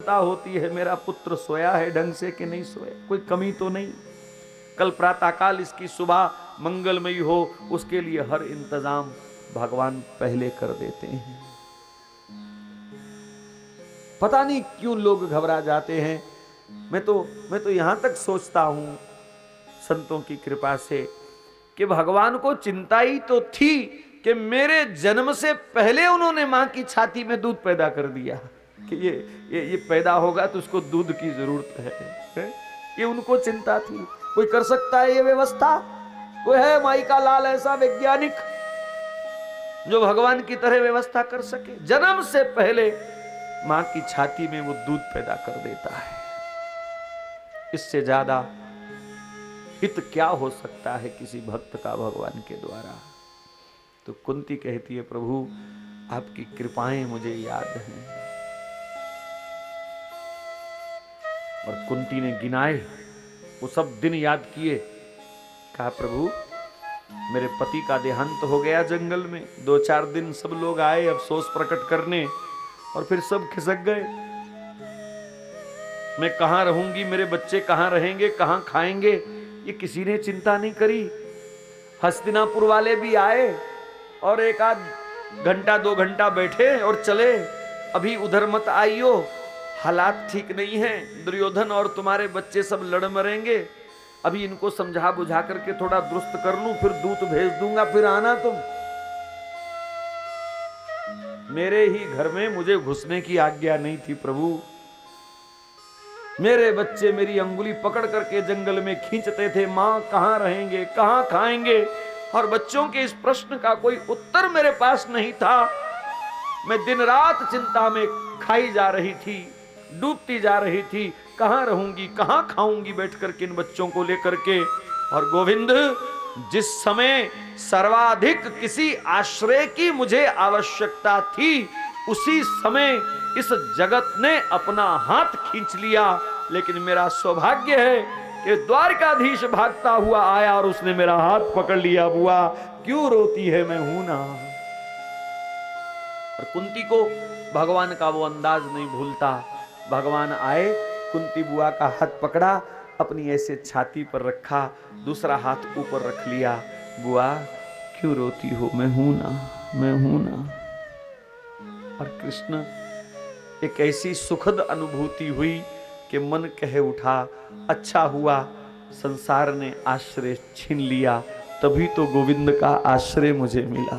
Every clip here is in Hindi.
होती है मेरा पुत्र सोया है ढंग से कि नहीं सोया, कोई कमी तो नहीं। कल प्रातःकाल इसकी सुबह मंगलमयी हो, उसके लिए हर इंतजाम भगवान पहले कर देते हैं। पता नहीं क्यों लोग घबरा जाते हैं। मैं तो यहां तक सोचता हूं संतों की कृपा से कि भगवान को चिंता ही तो थी कि मेरे जन्म से पहले उन्होंने मां की छाती में दूध पैदा कर दिया कि ये पैदा होगा तो उसको दूध की जरूरत है? ये उनको चिंता थी। कोई कर सकता है ये व्यवस्था? कोई है माई का लाल ऐसा वैज्ञानिक जो भगवान की तरह व्यवस्था कर सके? जन्म से पहले मां की छाती में वो दूध पैदा कर देता है। इससे ज्यादा हित क्या हो सकता है किसी भक्त का भगवान के द्वारा? तो कुंती कहती है, प्रभु आपकी कृपाएं मुझे याद हैं। और कुंती ने गिनाए, वो सब दिन याद किए। कहा प्रभु मेरे पति का देहांत हो गया जंगल में, 2-4 दिन सब लोग आए अफसोस प्रकट करने और फिर सब खिसक गए। मैं कहां रहूंगी, मेरे बच्चे कहां रहेंगे, कहां खाएंगे, ये किसी ने चिंता नहीं करी। हस्तिनापुर वाले भी आए और 1-2 घंटा बैठे और चले। अभी उधर मत आइयो, हालात ठीक नहीं है, दुर्योधन और तुम्हारे बच्चे सब लड़ मरेंगे। अभी इनको समझा बुझा करके थोड़ा दुरुस्त कर लूं, फिर दूत भेज दूंगा, फिर आना तुम। मेरे ही घर में मुझे घुसने की आज्ञा नहीं थी प्रभु। मेरे बच्चे मेरी अंगुली पकड़ करके जंगल में खींचते थे, मां कहां रहेंगे, कहां खाएंगे, और बच्चों के इस प्रश्न का कोई उत्तर मेरे पास नहीं था। मैं दिन रात चिंता में खाई जा रही थी, डूबती जा रही थी, कहां रहूंगी, कहां खाऊंगी बैठ करके इन बच्चों को लेकर के। और गोविंद, जिस समय सर्वाधिक किसी आश्रय की मुझे आवश्यकता थी, उसी समय इस जगत ने अपना हाथ खींच लिया। लेकिन मेरा सौभाग्य है कि द्वारकाधीश भागता हुआ आया और उसने मेरा हाथ पकड़ लिया। बुआ क्यों रोती है, मैं हूं ना। और कुंती को भगवान का वो अंदाज नहीं भूलता। भगवान आए, कुंती बुआ का हाथ पकड़ा, अपनी ऐसे छाती पर रखा, दूसरा हाथ ऊपर रख लिया। बुआ क्यों रोती हो, मैं हूं ना, मैं हूं ना। और कृष्ण, एक ऐसी सुखद अनुभूति हुई कि मन कहे उठा, अच्छा हुआ संसार ने आश्रय छीन लिया, तभी तो गोविंद का आश्रय मुझे मिला।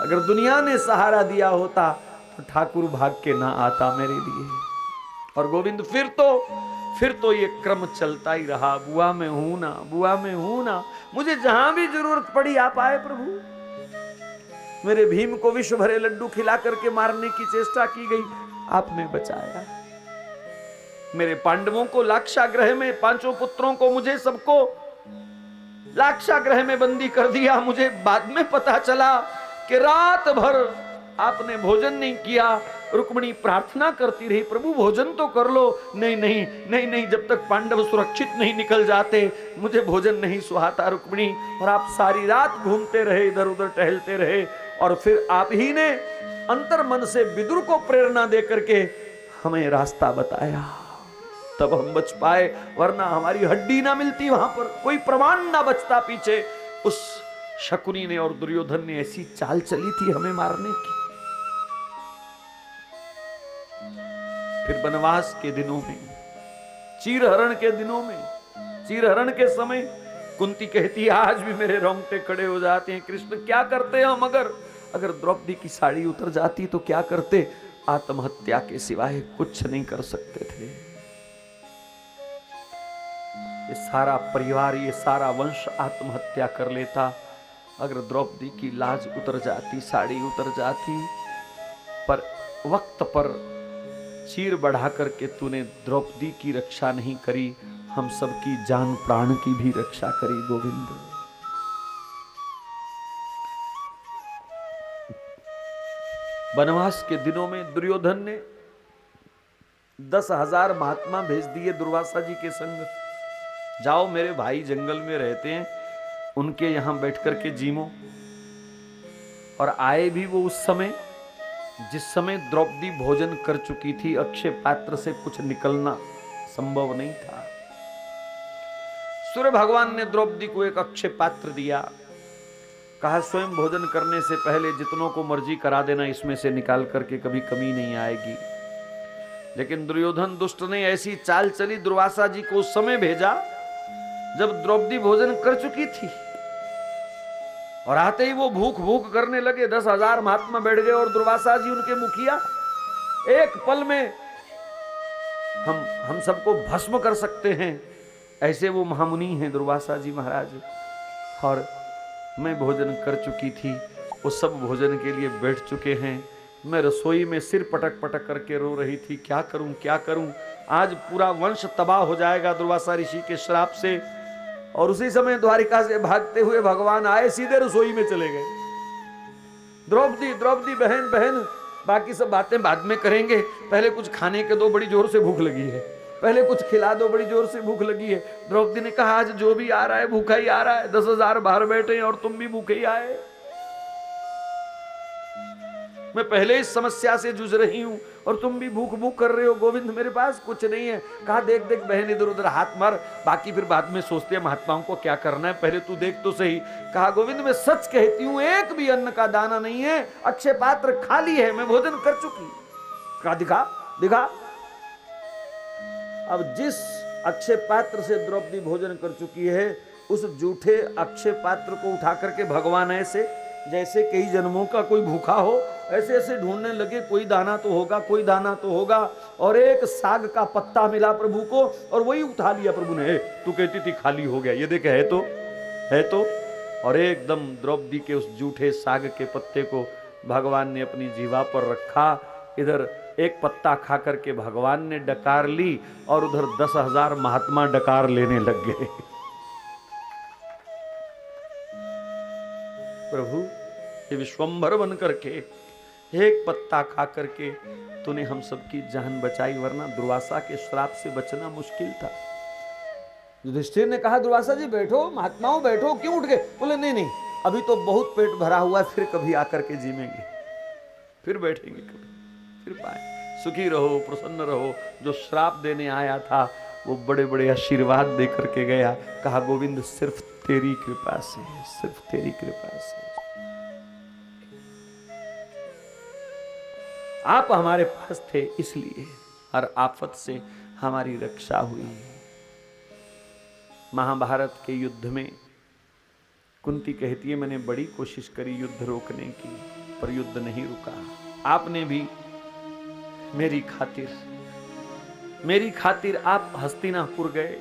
अगर दुनिया ने सहारा दिया होता तो ठाकुर भाग के ना आता मेरे लिए। और गोविंद फिर तो ये क्रम चलता ही रहा। बुआ मैं हूं ना, बुआ मैं हूं ना। मुझे जहां भी जरूरत पड़ी आप आए प्रभु। मेरे भीम को विश्व भरे लड्डू खिला करके मारने की चेष्टा की गई, आपने बचाया। मेरे पांडवों को लाक्षागृह में, 5 पुत्रों को, मुझे सबको लाक्षागृह में बंदी कर दिया। मुझे बाद में पता चला कि रात भर आपने भोजन नहीं किया। रुक्मिणी प्रार्थना करती रही, प्रभु भोजन तो कर लो। नहीं नहीं नहीं नहीं, जब तक पांडव सुरक्षित नहीं निकल जाते मुझे भोजन नहीं सुहाता रुक्मिणी। और आप सारी रात घूमते रहे, इधर उधर टहलते रहे, और फिर आप ही ने अंतर मन से विदुर को प्रेरणा दे करके हमें रास्ता बताया, तब हम बच पाए। वरना हमारी हड्डी ना मिलती, वहां पर कोई प्रमाण ना बचता पीछे। उस शकुनी ने और दुर्योधन ने ऐसी चाल चली थी हमें मारने की। फिर वनवास के दिनों में, चीरहरण के दिनों में, चीरहरण के समय कुंती कहती है, आज भी मेरे रोंगटे खड़े हो जाते हैं। कृष्ण क्या करते हम? अगर द्रौपदी की साड़ी उतर जाती तो क्या करते? आत्महत्या के सिवाय कुछ नहीं कर सकते थे। ये सारा परिवार, ये सारा वंश आत्महत्या कर लेता अगर द्रौपदी की लाज उतर जाती, साड़ी उतर जाती। पर वक्त पर चीर बढ़ा करके तूने द्रौपदी की रक्षा नहीं करी, हम सबकी जान प्राण की भी रक्षा करी गोविंद। वनवास के दिनों में दुर्योधन ने 10,000 महात्मा भेज दिए दुर्वासा जी के संग। जाओ मेरे भाई जंगल में रहते हैं, उनके यहां बैठ करके जीमो। और आए भी वो उस समय जिस समय द्रौपदी भोजन कर चुकी थी, अक्षय पात्र से कुछ निकलना संभव नहीं था। सूर्य भगवान ने द्रौपदी को एक अक्षय पात्र दिया, कहा स्वयं भोजन करने से पहले जितनों को मर्जी करा देना, इसमें से निकाल करके कभी कमी नहीं आएगी। लेकिन दुर्योधन दुष्ट ने ऐसी चाल चली, दुर्वासा जी को उस समय भेजा जब द्रौपदी भोजन कर चुकी थी, और आते ही वो भूख भूख करने लगे। 10,000 महात्मा बैठ गए और दुर्वासा जी उनके मुखिया, एक पल में हम सबको भस्म कर सकते हैं, ऐसे वो महामुनि हैं दुर्वासा जी महाराज। और मैं भोजन कर चुकी थी, वो सब भोजन के लिए बैठ चुके हैं। मैं रसोई में सिर पटक पटक करके रो रही थी, क्या करूं क्या करूं, आज पूरा वंश तबाह हो जाएगा दुर्वासा ऋषि के श्राप से। और उसी समय द्वारिका से भागते हुए भगवान आए, सीधे रसोई में चले गए। द्रौपदी द्रौपदी बहन बहन, बाकी सब बातें बाद में करेंगे, पहले कुछ खाने के दो, बड़ी जोर से भूख लगी है, पहले कुछ खिला दो, बड़ी जोर से भूख लगी है। द्रौपदी ने कहा आज जो भी आ रहा है भूखा ही आ रहा है, 10,000 बाहर बैठे हैं और तुम भी भूखे ही आए। मैं पहले इस समस्या से जूझ रही हूं और तुम भी भूख भूख कर रहे हो। गोविंद मेरे पास कुछ नहीं है। कहा देख देख बहन, इधर उधर हाथ मार, बाकी फिर बाद में सोचते हैं महात्माओं को क्या करना है, पहले तू देख तो सही। कहा गोविंद मैं सच कहती हूं, एक भी अन्न का दाना नहीं है, अक्षय पात्र खाली है, मैं भोजन कर चुकी। कहा दिखा दिखा। अब जिस अक्षय पात्र से द्रौपदी भोजन कर चुकी है, उस जूठे अक्षय पात्र को उठा करके भगवान ऐसे जैसे कई जन्मों का कोई भूखा हो, ऐसे ऐसे ढूंढने लगे, कोई दाना तो होगा, कोई दाना तो होगा। और एक साग का पत्ता मिला प्रभु को और वही उठा लिया प्रभु ने। तू कहती थी खाली हो गया, ये देख है तो। और एकदम द्रौपदी के उस जूठे साग के पत्ते को भगवान ने अपनी जीवा पर रखा। इधर एक पत्ता खा करके भगवान ने डकार ली और उधर 10,000 महात्मा डकार लेने लग गए। प्रभु ये विश्वंभर बन करके एक पत्ता खा करके तूने हम सबकी जान बचाई, वरना दुर्वासा के श्राप से बचना मुश्किल था। युधिष्ठिर ने कहा दुर्वासा जी बैठो, महात्माओं बैठो, क्यों उठ गए? बोले नहीं अभी तो बहुत पेट भरा हुआ है, फिर कभी आकर के जीवेंगे, फिर बैठेंगे, कभी फिर पाए। सुखी रहो, प्रसन्न रहो। जो श्राप देने आया था वो बड़े बड़े आशीर्वाद दे करके गया। कहा गोविंद सिर्फ तेरी कृपा से, सिर्फ तेरी कृपा से आप हमारे पास थे, इसलिए हर आफत से हमारी रक्षा हुई। महाभारत के युद्ध में कुंती कहती है मैंने बड़ी कोशिश करी युद्ध रोकने की, पर युद्ध नहीं रुका। आपने भी मेरी खातिर आप हस्तिनापुर गए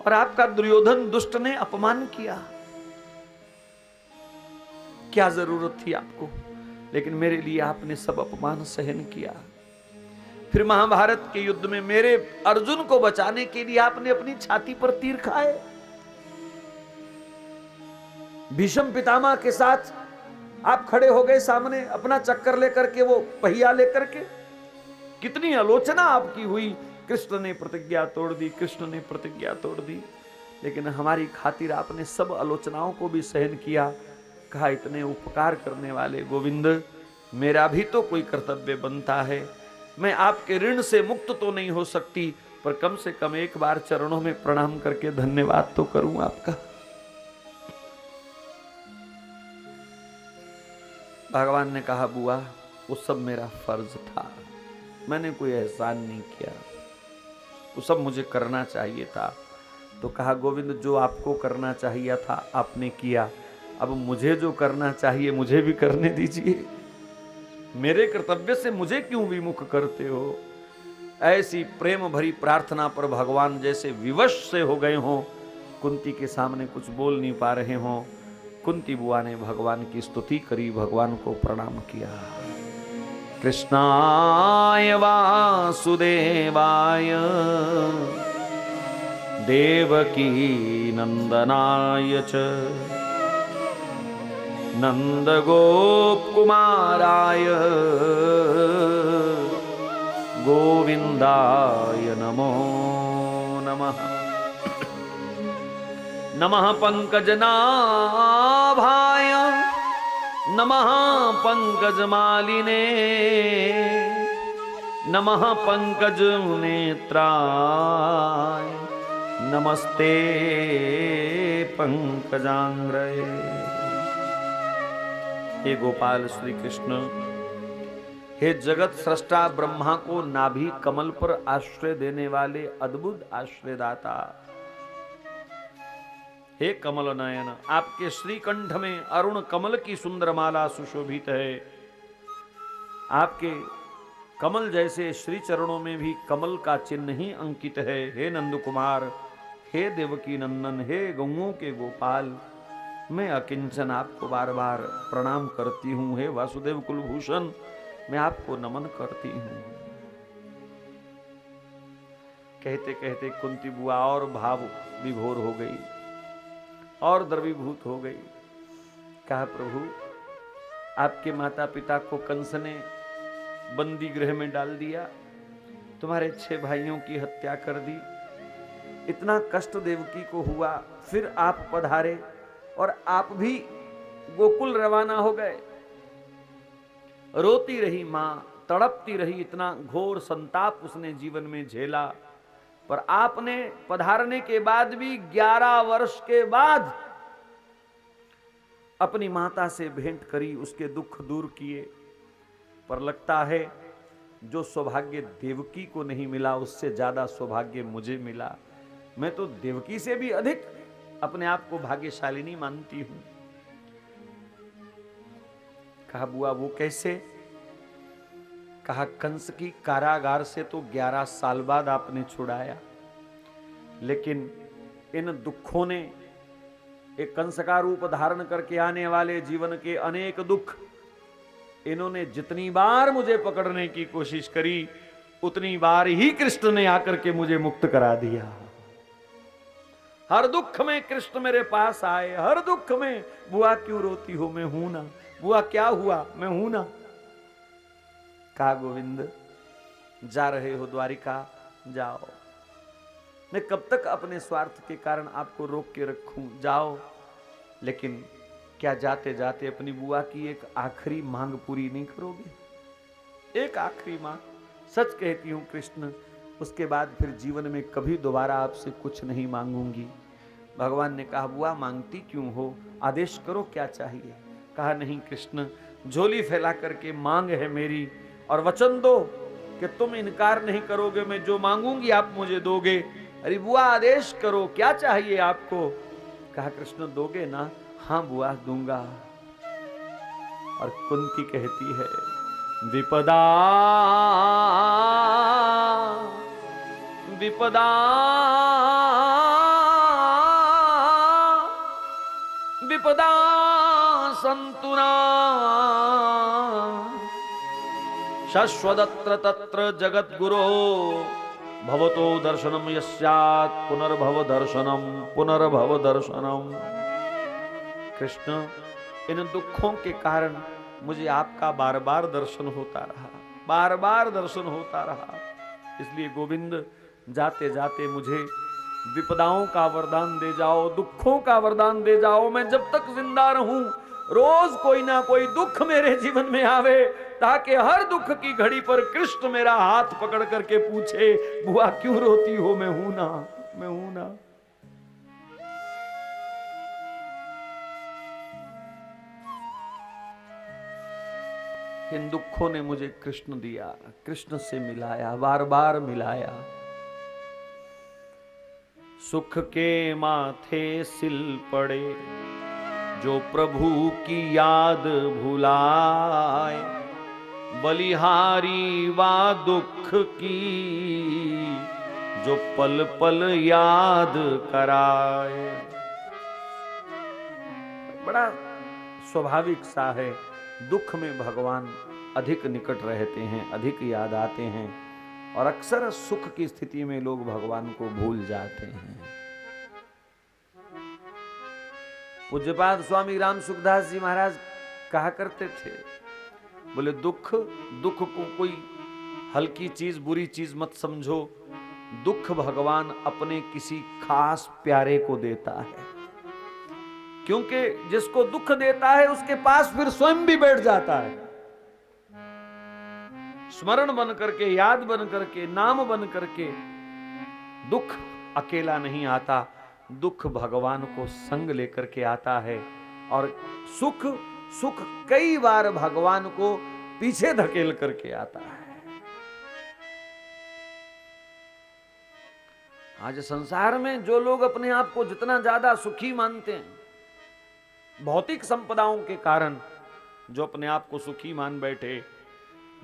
और आपका दुर्योधन दुष्ट ने अपमान किया। क्या जरूरत थी आपको, लेकिन मेरे लिए आपने सब अपमान सहन किया। फिर महाभारत के युद्ध में मेरे अर्जुन को बचाने के लिए आपने अपनी छाती पर तीर खाए। भीष्म पितामह के साथ आप खड़े हो गए सामने, अपना चक्कर लेकर के, वो पहिया लेकर के। कितनी आलोचना आपकी हुई, कृष्ण ने प्रतिज्ञा तोड़ दी, कृष्ण ने प्रतिज्ञा तोड़ दी, लेकिन हमारी खातिर आपने सब आलोचनाओं को भी सहन किया। कहा इतने उपकार करने वाले गोविंद, मेरा भी तो कोई कर्तव्य बनता है। मैं आपके ऋण से मुक्त तो नहीं हो सकती, पर कम से कम एक बार चरणों में प्रणाम करके धन्यवाद तो करूं आपका। भगवान ने कहा बुआ वो सब मेरा फर्ज था, मैंने कोई एहसान नहीं किया, वो सब मुझे करना चाहिए था। तो कहा गोविंद जो आपको करना चाहिए था आपने किया, अब मुझे जो करना चाहिए मुझे भी करने दीजिए। मेरे कर्तव्य से मुझे क्यों विमुख करते हो? ऐसी प्रेम भरी प्रार्थना पर भगवान जैसे विवश से हो गए हों, कुंती के सामने कुछ बोल नहीं पा रहे हों। कुंती बुआ ने भगवान की स्तुति करी, भगवान को प्रणाम किया। कृष्णाय वासुदेवाय देवकी नंदनाय च नंदगोपकुमाराय गोविंदाय नमो नमः। नमः पंकजनाभाय नमः पंकजमालिने नमः पंकज नेत्राय नमस्ते पंकजांग्रये। हे गोपाल श्री कृष्ण, हे जगत सृष्टा ब्रह्मा को नाभि कमल पर आश्रय देने वाले अद्भुत आश्रयदाता, हे कमल नयन, आपके श्रीकंठ में अरुण कमल की सुंदर माला सुशोभित है। आपके कमल जैसे श्री चरणों में भी कमल का चिन्ह ही अंकित है। हे नंद कुमार, हे देवकी नंदन, हे गौओं के गोपाल, मैं अकिंचन आपको बार बार प्रणाम करती हूँ। हे वासुदेव कुलभूषण, मैं आपको नमन करती हूँ। कहते कहते कुंती बुआ और भाव विभोर हो गई और द्रवीभूत हो गई। कहा, प्रभु, आपके माता पिता को कंस ने बंदी गृह में डाल दिया, तुम्हारे 6 भाइयों की हत्या कर दी, इतना कष्ट देवकी को हुआ, फिर आप पधारे और आप भी गोकुल रवाना हो गए। रोती रही मां, तड़पती रही, इतना घोर संताप उसने जीवन में झेला। पर आपने पधारने के बाद भी 11 वर्ष के बाद अपनी माता से भेंट करी, उसके दुख दूर किए। पर लगता है जो सौभाग्य देवकी को नहीं मिला, उससे ज्यादा सौभाग्य मुझे मिला। मैं तो देवकी से भी अधिक अपने आप को भाग्यशालिनी मानती हूं। कहा, बुआ वो कैसे? कहा, कंस की कारागार से तो 11 साल बाद आपने छुड़ाया, लेकिन इन दुखों ने, एक कंस का रूप धारण करके आने वाले जीवन के अनेक दुख, इन्होंने जितनी बार मुझे पकड़ने की कोशिश करी, उतनी बार ही कृष्ण ने आकर के मुझे मुक्त करा दिया। हर दुख में कृष्ण मेरे पास आए, हर दुख में, बुआ क्यों रोती हो, मैं हूं ना, बुआ क्या हुआ, मैं हूं ना। कहा, गोविंद जा रहे हो द्वारिका, जाओ, मैं कब तक अपने स्वार्थ के कारण आपको रोक के रखूं, जाओ। लेकिन क्या जाते जाते अपनी बुआ की एक आखिरी मांग पूरी नहीं करोगे? एक आखिरी मांग, सच कहती हूं कृष्ण, उसके बाद फिर जीवन में कभी दोबारा आपसे कुछ नहीं मांगूंगी। भगवान ने कहा, बुआ मांगती क्यों हो, आदेश करो क्या चाहिए। कहा, नहीं कृष्ण, झोली फैला करके मांग है मेरी, और वचन दो कि तुम इनकार नहीं करोगे, मैं जो मांगूंगी आप मुझे दोगे। अरे बुआ आदेश करो, क्या चाहिए आपको। कहा, कृष्ण दोगे ना? हाँ बुआ दूंगा। और कुंती कहती है, विपदा विपदा विपदा संतुना शश्वदत्र तत्र जगद्गुरो भवतो दर्शनम यस्यात् पुनर्भव दर्शनम पुनर्भव दर्शनम। कृष्ण, इन दुखों के कारण मुझे आपका बार बार दर्शन होता रहा, बार बार दर्शन होता रहा। इसलिए गोविंद, जाते जाते मुझे विपदाओं का वरदान दे जाओ, दुखों का वरदान दे जाओ। मैं जब तक जिंदा रहूं, रोज कोई ना कोई दुख मेरे जीवन में आवे, ताकि हर दुख की घड़ी पर कृष्ण मेरा हाथ पकड़ करके पूछे, बुआ क्यों रोती हो, मैं हूं ना, मैं हूं ना। इन दुखों ने मुझे कृष्ण दिया, कृष्ण से मिलाया, बार बार मिलाया। सुख के माथे सिल पड़े जो प्रभु की याद भुलाए, बलिहारी वा दुख की जो पल पल याद कराए। बड़ा स्वाभाविक सा है, दुख में भगवान अधिक निकट रहते हैं, अधिक याद आते हैं, और अक्सर सुख की स्थिति में लोग भगवान को भूल जाते हैं। पूज्यपाद स्वामी राम सुखदास जी महाराज कहा करते थे, बोले दुख को कोई हल्की चीज, बुरी चीज मत समझो। दुख भगवान अपने किसी खास प्यारे को देता है। क्योंकि जिसको दुख देता है उसके पास फिर स्वयं भी बैठ जाता है। स्मरण बन करके, याद बन करके, नाम बन करके दुख अकेला नहीं आता, दुख भगवान को संग लेकर के आता है। और सुख सुख कई बार भगवान को पीछे धकेल करके आता है। आज संसार में जो लोग अपने आप को जितना ज्यादा सुखी मानते हैं, भौतिक संपदाओं के कारण जो अपने आप को सुखी मान बैठे,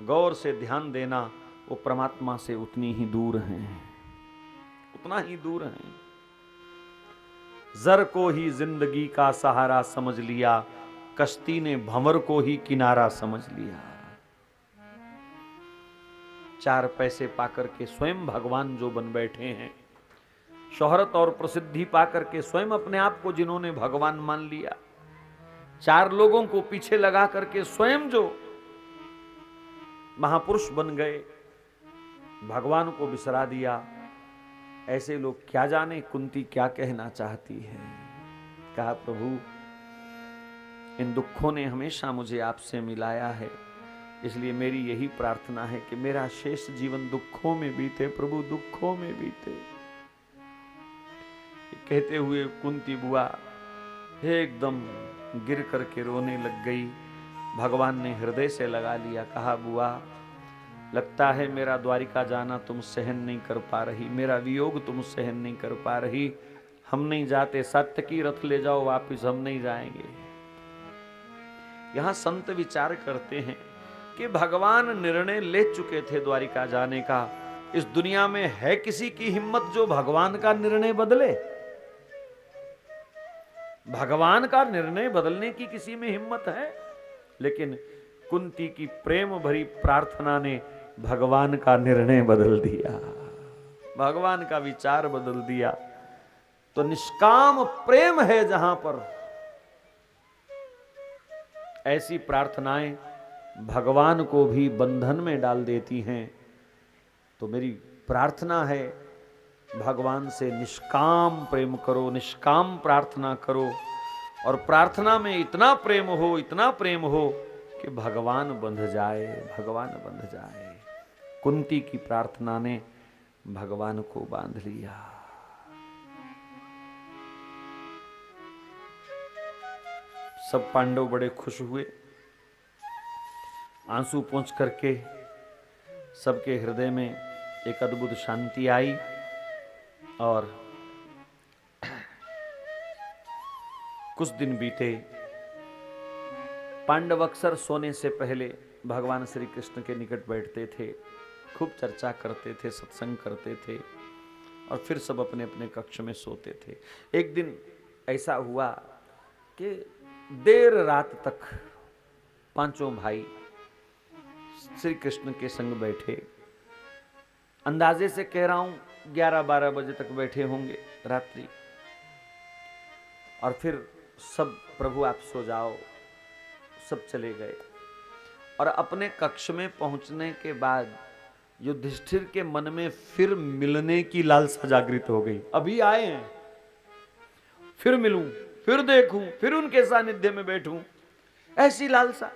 गौर से ध्यान देना, वो परमात्मा से उतनी ही दूर हैं, उतना ही दूर हैं। जर को ही जिंदगी का सहारा समझ लिया, कश्ती ने भंवर को ही किनारा समझ लिया। 4 पैसे पाकर के स्वयं भगवान जो बन बैठे हैं, शोहरत और प्रसिद्धि पाकर के स्वयं अपने आप को जिन्होंने भगवान मान लिया, 4 लोगों को पीछे लगा करके स्वयं जो महापुरुष बन गए, भगवान को बिसरा दिया, ऐसे लोग क्या जाने कुंती क्या कहना चाहती है। कहा प्रभु इन दुखों ने हमेशा मुझे आपसे मिलाया है, इसलिए मेरी यही प्रार्थना है कि मेरा शेष जीवन दुखों में बीते, प्रभु दुखों में बीते। कहते हुए कुंती बुआ एकदम गिर करके रोने लग गई। भगवान ने हृदय से लगा लिया। कहा बुआ लगता है मेरा द्वारिका जाना तुम सहन नहीं कर पा रही, मेरा वियोग तुम सहन नहीं कर पा रही, हम नहीं जाते, सत्य की रथ ले जाओ वापिस, हम नहीं जाएंगे। यहां संत विचार करते हैं कि भगवान निर्णय ले चुके थे द्वारिका जाने का, इस दुनिया में है किसी की हिम्मत जो भगवान का निर्णय बदले? भगवान का निर्णय बदलने की किसी में हिम्मत है? लेकिन कुंती की प्रेम भरी प्रार्थना ने भगवान का निर्णय बदल दिया, भगवान का विचार बदल दिया। तो निष्काम प्रेम है जहां पर, ऐसी प्रार्थनाएं भगवान को भी बंधन में डाल देती हैं। तो मेरी प्रार्थना है भगवान से निष्काम प्रेम करो, निष्काम प्रार्थना करो, और प्रार्थना में इतना प्रेम हो, इतना प्रेम हो कि भगवान बंध जाए, भगवान बंध जाए। कुंती की प्रार्थना ने भगवान को बांध लिया। सब पांडव बड़े खुश हुए, आंसू पोंछ करके सबके हृदय में एक अद्भुत शांति आई। और कुछ दिन बीते, पांडव अक्सर सोने से पहले भगवान श्री कृष्ण के निकट बैठते थे, खूब चर्चा करते थे, सत्संग करते थे, और फिर सब अपने अपने कक्ष में सोते थे। एक दिन ऐसा हुआ कि देर रात तक 5 भाई श्री कृष्ण के संग बैठे। अंदाजे से कह रहा हूं 11-12 बजे तक बैठे होंगे रात्रि। और फिर सब प्रभु आप सो जाओ, सब चले गए। और अपने कक्ष में पहुंचने के बाद युधिष्ठिर के मन में फिर मिलने की लालसा जागृत हो गई। अभी आए हैं, फिर मिलूं, फिर देखूं, फिर उनके सानिध्य में बैठूं, ऐसी लालसा।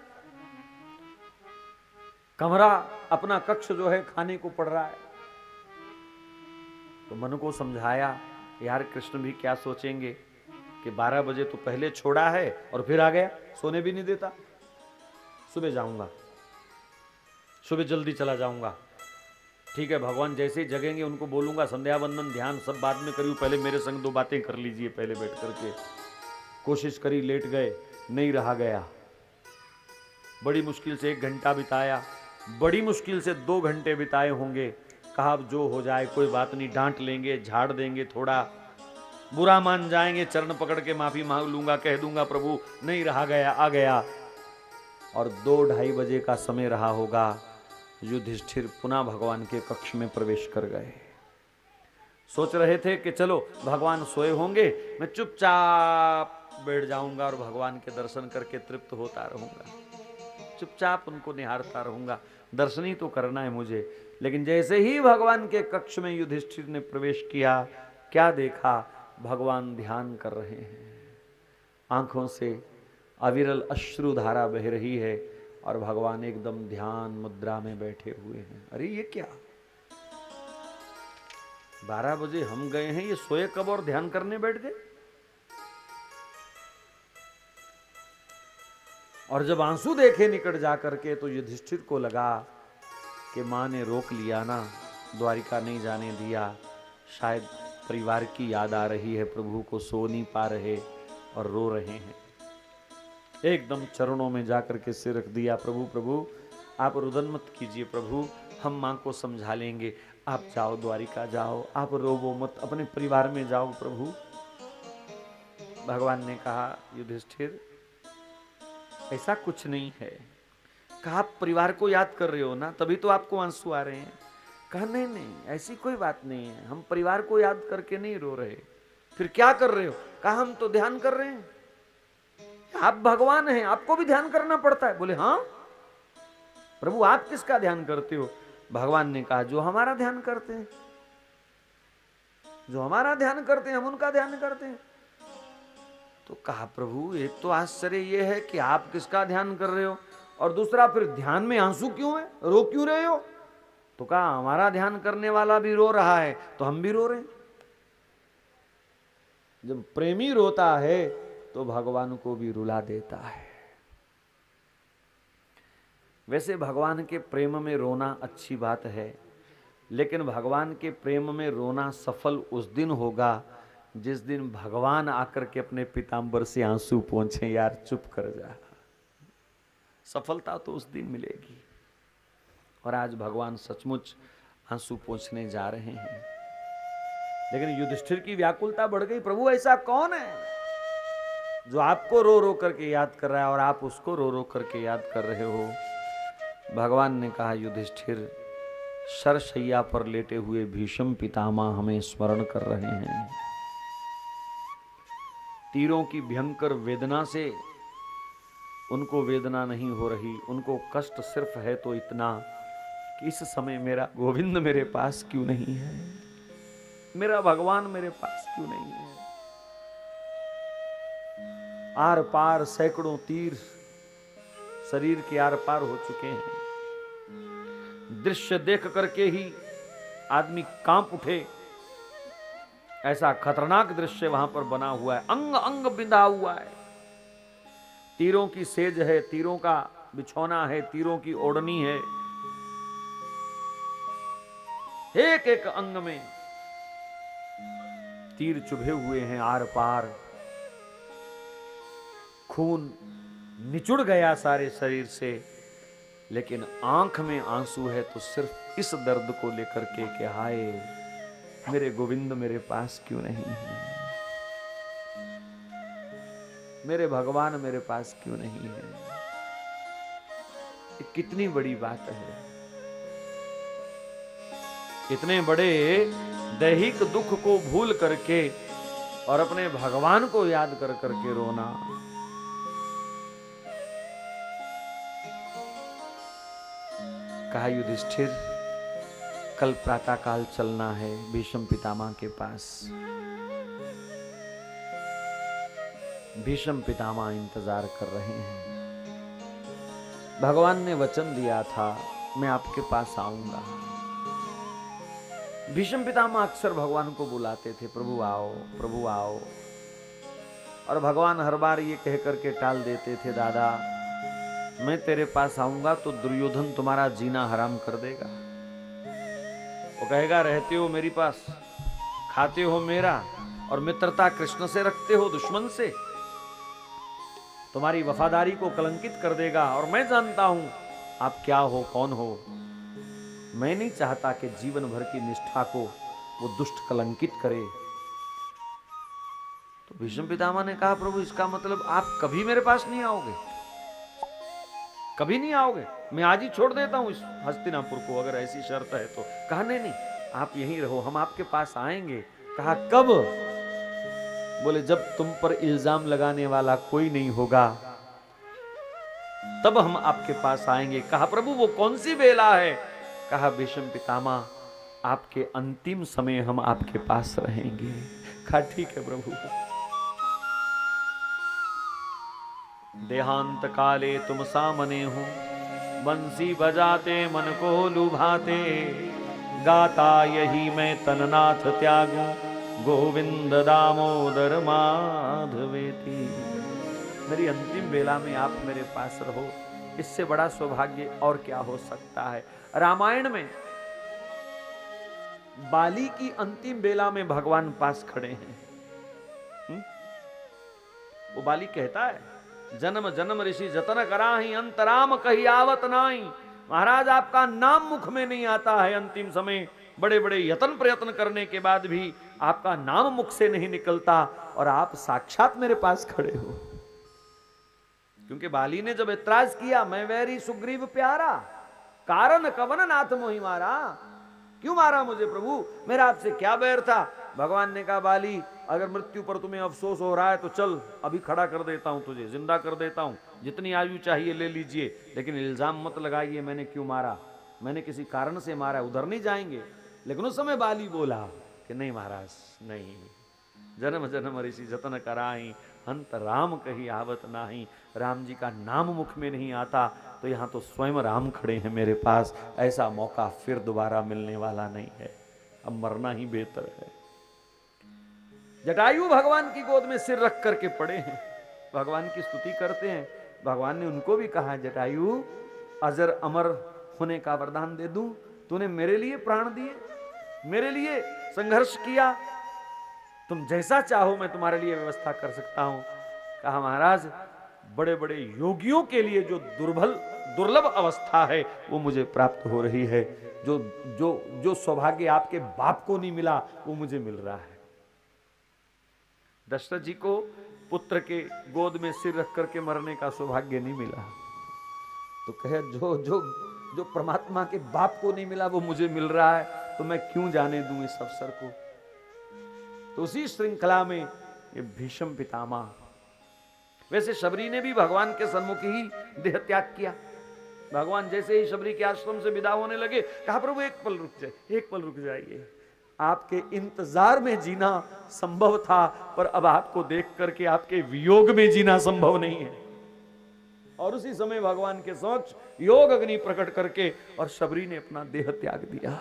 कमरा अपना कक्ष जो है खाने को पड़ रहा है। तो मन को समझाया, यार कृष्ण भी क्या सोचेंगे कि 12 बजे तो पहले छोड़ा है और फिर आ गया, सोने भी नहीं देता। सुबह जाऊंगा, सुबह जल्दी चला जाऊंगा। ठीक है, भगवान जैसे ही जगेंगे उनको बोलूंगा संध्या वंदन ध्यान सब बाद में करियो, पहले मेरे संग 2 बातें कर लीजिए पहले बैठ करके। कोशिश करी, लेट गए, नहीं रहा गया। बड़ी मुश्किल से 1 घंटा बिताया, बड़ी मुश्किल से 2 घंटे बिताए होंगे। कहा अब जो हो जाए कोई बात नहीं, डांट लेंगे, झाड़ देंगे, थोड़ा बुरा मान जाएंगे, चरण पकड़ के माफी मांग लूंगा, कह दूंगा प्रभु नहीं रहा गया, आ गया। और 2-2:30 बजे का समय रहा होगा, युधिष्ठिर पुनः भगवान के कक्ष में प्रवेश कर गए। सोच रहे थे कि चलो भगवान सोए होंगे, मैं चुपचाप बैठ जाऊंगा और भगवान के दर्शन करके तृप्त होता रहूंगा, चुपचाप उनको निहारता रहूंगा, दर्शन ही तो करना है मुझे। लेकिन जैसे ही भगवान के कक्ष में युधिष्ठिर ने प्रवेश किया, क्या देखा, भगवान ध्यान कर रहे हैं। आंखों से अविरल अश्रुधारा बह रही है और भगवान एकदम ध्यान मुद्रा में बैठे हुए हैं। अरे ये क्या, 12 बजे हम गए हैं, ये सोए कब और ध्यान करने बैठ गए। और जब आंसू देखे निकट जाकर के तो युधिष्ठिर को लगा कि मां ने रोक लिया ना, द्वारिका नहीं जाने दिया, शायद परिवार की याद आ रही है, प्रभु को सो नहीं पा रहे और रो रहे हैं। एकदम चरणों में जाकर के सिर रख दिया, प्रभु प्रभु आप रुदन मत कीजिए प्रभु, हम मां को समझा लेंगे, आप जाओ द्वारिका जाओ, आप रोवो मत, अपने परिवार में जाओ प्रभु। भगवान ने कहा युधिष्ठिर ऐसा कुछ नहीं है। कहा आप परिवार को याद कर रहे हो ना, तभी तो आपको आंसू आ रहे हैं। कहा नहीं नहीं ऐसी कोई बात नहीं है, हम परिवार को याद करके नहीं रो रहे। फिर क्या कर रहे हो? कहा हम तो ध्यान कर रहे हैं। आप भगवान हैं, आपको भी ध्यान करना पड़ता है। बोले हाँ प्रभु आप किसका ध्यान करते हो? भगवान ने कहा जो हमारा ध्यान करते हैं, जो हमारा ध्यान करते हैं हम उनका ध्यान करते हैं। तो कहा प्रभु एक तो आश्चर्य ये है कि आप किसका ध्यान कर रहे हो, और दूसरा फिर ध्यान में आंसू क्यों है, रो क्यों रहे हो? तो कहा हमारा ध्यान करने वाला भी रो रहा है तो हम भी रो रहे हैं। जब प्रेमी रोता है तो भगवान को भी रुला देता है। वैसे भगवान के प्रेम में रोना अच्छी बात है, लेकिन भगवान के प्रेम में रोना सफल उस दिन होगा जिस दिन भगवान आकर के अपने पीतांबर से आंसू पोंछे, यार चुप कर जा। सफलता तो उस दिन मिलेगी। और आज भगवान सचमुच आंसू पोंछने जा रहे हैं। लेकिन युधिष्ठिर की व्याकुलता बढ़ गई, प्रभु ऐसा कौन है जो आपको रो रो करके याद कर रहा है और आप उसको रो रो करके याद कर रहे हो? भगवान ने कहा युधिष्ठिर शरशैया पर लेटे हुए भीष्म पितामह हमें स्मरण कर रहे हैं। तीरों की भयंकर वेदना से उनको वेदना नहीं हो रही, उनको कष्ट सिर्फ है तो इतना कि इस समय मेरा गोविंद मेरे पास क्यों नहीं है, मेरा भगवान मेरे पास क्यों नहीं है। आर पार सैकड़ों तीर शरीर के आर पार हो चुके हैं। दृश्य देख करके ही आदमी कांप उठे, ऐसा खतरनाक दृश्य वहां पर बना हुआ है, अंग अंग बिंधा हुआ है। तीरों की सेज है, तीरों का बिछौना है, तीरों की ओढ़नी है, एक एक अंग में तीर चुभे हुए हैं आर पार। खून निचुड़ गया सारे शरीर से, लेकिन आंख में आंसू है तो सिर्फ इस दर्द को लेकर के कि हाय मेरे गोविंद मेरे पास क्यों नहीं है, मेरे भगवान मेरे पास क्यों नहीं है। ये कितनी बड़ी बात है। इतने बड़े दैहिक दुख को भूल करके और अपने भगवान को याद कर करके रोना। कहा युधिष्ठिर कल प्रातः काल चलना है भीष्म पितामह के पास। भीष्म पितामह इंतजार कर रहे हैं। भगवान ने वचन दिया था मैं आपके पास आऊंगा। भीष्म पितामह अक्सर भगवान को बुलाते थे, प्रभु आओ प्रभु आओ, और भगवान हर बार ये कह करके टाल देते थे, दादा मैं तेरे पास आऊंगा तो दुर्योधन तुम्हारा जीना हराम कर देगा। वो कहेगा रहते हो मेरे पास, खाते हो मेरा, और मित्रता कृष्ण से रखते हो दुश्मन से, तुम्हारी वफादारी को कलंकित कर देगा। और मैं जानता हूं आप क्या हो, कौन हो। मैं नहीं चाहता कि जीवन भर की निष्ठा को वो दुष्ट कलंकित करे। तो भीष्म पितामह ने कहा प्रभु इसका मतलब आप कभी मेरे पास नहीं आओगे, कभी नहीं आओगे? मैं आज ही छोड़ देता हूं इस हस्तिनापुर को अगर ऐसी शर्त है तो। कहा नहीं नहीं आप यहीं रहो, हम आपके पास आएंगे। कहा कब? बोले जब तुम पर इल्जाम लगाने वाला कोई नहीं होगा तब हम आपके पास आएंगे। कहा प्रभु वो कौन सी बेला है? कहा भीष्म पितामह आपके अंतिम समय हम आपके पास रहेंगे। कहा ठीक है प्रभु। देहांत काले तुम सामने हो, बंसी बजाते मन को लुभाते, गाता यही मैं तननाथ त्यागू, गोविंद दामोदर माधवेती। मेरी अंतिम बेला में आप मेरे पास रहो, इससे बड़ा सौभाग्य और क्या हो सकता है। रामायण में बाली की अंतिम बेला में भगवान पास खड़े हैं। वो बाली कहता है, जन्म जन्म ऋषि जतन कराही, अंतराम कही आवत नाही। महाराज आपका नाम मुख में नहीं आता है, अंतिम समय बड़े बड़े यत्न प्रयत्न करने के बाद भी आपका नाम मुख से नहीं निकलता, और आप साक्षात मेरे पास खड़े हो। क्योंकि बाली ने जब ऐतराज किया, मैं वैरी सुग्रीव प्यारा, कारण कवन नाथ मोहि मारा। क्यों मारा मुझे प्रभु, मेरा आपसे क्या बैर था। भगवान ने कहा, बाली अगर मृत्यु पर तुम्हें अफसोस हो रहा है तो चल, अभी खड़ा कर देता हूं तुझे, जिंदा कर देता हूं, जितनी आयु चाहिए ले लीजिए, लेकिन इल्जाम मत लगाइए मैंने क्यों मारा, मैंने किसी कारण से मारा, उधर नहीं जाएंगे। लेकिन उस समय बाली बोला कि नहीं महाराज नहीं, जन्म जन्म ऋषि जतन कराही, अंत राम कही आवत नाही। राम जी का नाम मुख में नहीं आता, तो यहाँ तो स्वयं राम खड़े हैं मेरे पास, ऐसा मौका फिर दोबारा मिलने वाला नहीं है, अब मरना ही बेहतर है। जटायु भगवान की गोद में सिर रख करके पड़े हैं, भगवान की स्तुति करते हैं। भगवान ने उनको भी कहा, जटायु अजर अमर होने का वरदान दे दूं, तूने मेरे लिए प्राण दिए, मेरे लिए संघर्ष किया, तुम जैसा चाहो मैं तुम्हारे लिए व्यवस्था कर सकता हूं। कहा, महाराज बड़े बड़े योगियों के लिए जो दुर्लभ अवस्था है वो मुझे प्राप्त हो रही है, जो जो जो सौभाग्य आपके बाप को नहीं मिला वो मुझे मिल रहा है। दशरथ जी को पुत्र के गोद में सिर रख करके मरने का सौभाग्य नहीं मिला, तो कहे जो जो जो परमात्मा के बाप को नहीं मिला वो मुझे मिल रहा है, तो मैं क्यों जाने दूं इस अवसर को। तो उसी श्रृंखला में ये भीष्म पितामह, वैसे शबरी ने भी भगवान के सन्मुख ही देह त्याग किया। भगवान जैसे ही शबरी के आश्रम से विदा होने लगे, कहा प्रभु एक पल रुक जाए, एक पल रुक जाइए, आपके इंतजार में जीना संभव था, पर अब आपको देख करके आपके वियोग में जीना संभव नहीं है। और उसी समय भगवान के समक्ष योग अग्नि प्रकट करके और शबरी ने अपना देह त्याग दिया।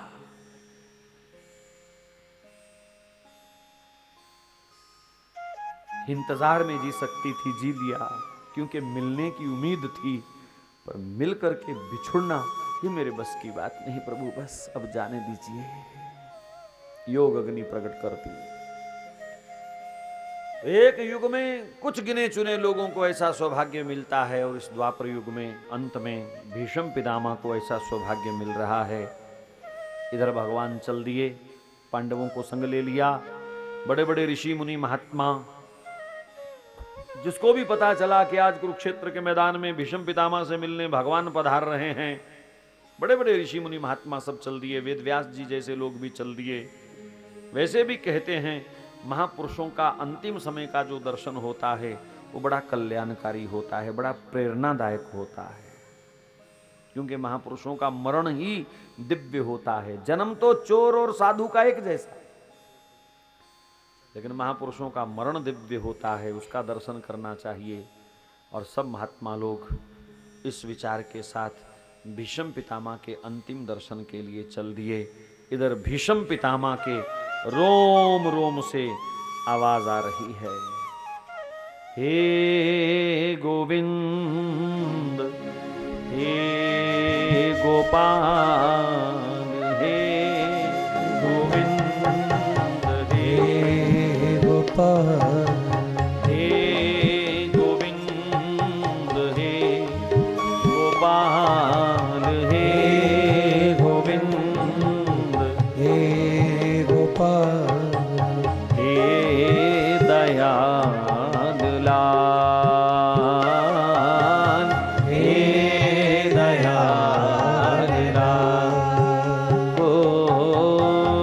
इंतजार में जी सकती थी, जी लिया, क्योंकि मिलने की उम्मीद थी, पर मिल करके बिछुड़ना ये मेरे बस की बात नहीं प्रभु, बस अब जाने दीजिए। योग अग्नि प्रकट करती। एक युग में कुछ गिने चुने लोगों को ऐसा सौभाग्य मिलता है, और इस द्वापर युग में अंत में भीष्म पितामह को ऐसा सौभाग्य मिल रहा है। इधर भगवान चल दिए, पांडवों को संग ले लिया। बड़े बड़े ऋषि मुनि महात्मा, जिसको भी पता चला कि आज कुरुक्षेत्र के मैदान में भीष्म पितामह से मिलने भगवान पधार रहे हैं, बड़े बड़े ऋषि मुनि महात्मा सब चल दिए। वेद व्यास जी जैसे लोग भी चल दिए। वैसे भी कहते हैं महापुरुषों का अंतिम समय का जो दर्शन होता है वो बड़ा कल्याणकारी होता है, बड़ा प्रेरणादायक होता है, क्योंकि महापुरुषों का मरण ही दिव्य होता है। जन्म तो चोर और साधु का एक जैसा, लेकिन महापुरुषों का मरण दिव्य होता है, उसका दर्शन करना चाहिए। और सब महात्मा लोग इस विचार के साथ भीष्म पितामह के अंतिम दर्शन के लिए चल दिए। इधर भीष्म पितामह के रोम रोम से आवाज आ रही है, हे गोविंद, हे गोपाल, हे गोविंद, हे गोपाल, हे गोविंद, हे गोपाल, हे गोविंद, हे गोपाल, हे दयाल लाल, हे दयाल लाल, ओ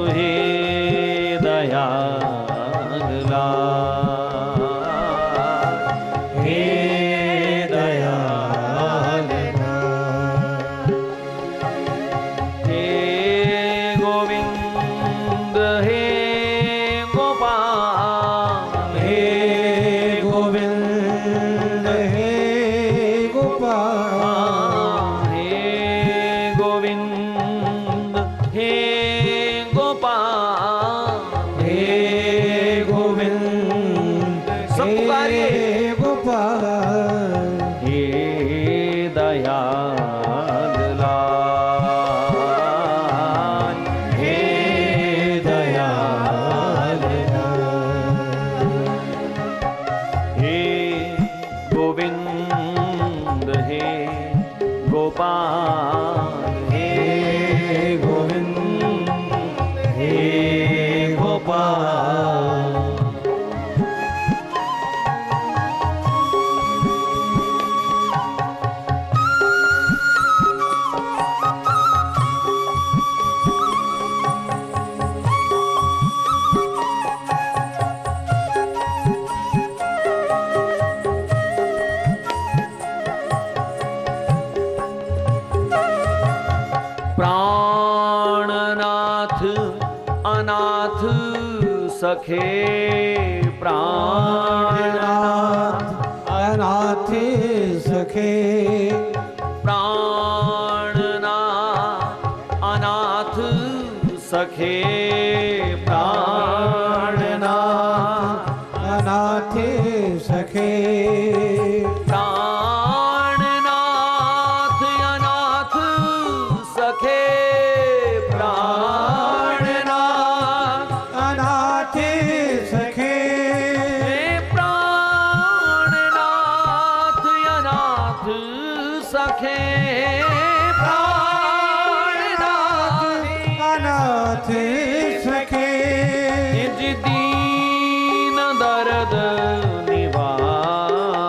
हे दयाल लाल, हे दयाल लाल, हे गोविंद, हे गोपाल, हे गोविंद, हे हे गोपाल। प्राणनाथ अनाथ सखे, प्राणनाथ अनाथ सखे, प्राणनाथ अनाथ सखे, प्राणनाथ अनाथ सखे, प्राणनाथ अनाथ सखे, प्राणनाथ अनाथ सखे, प्राणनाथ अनाथ सखे, प्राणनाथ अनाथ सखे, निज दीन दर्द निवार,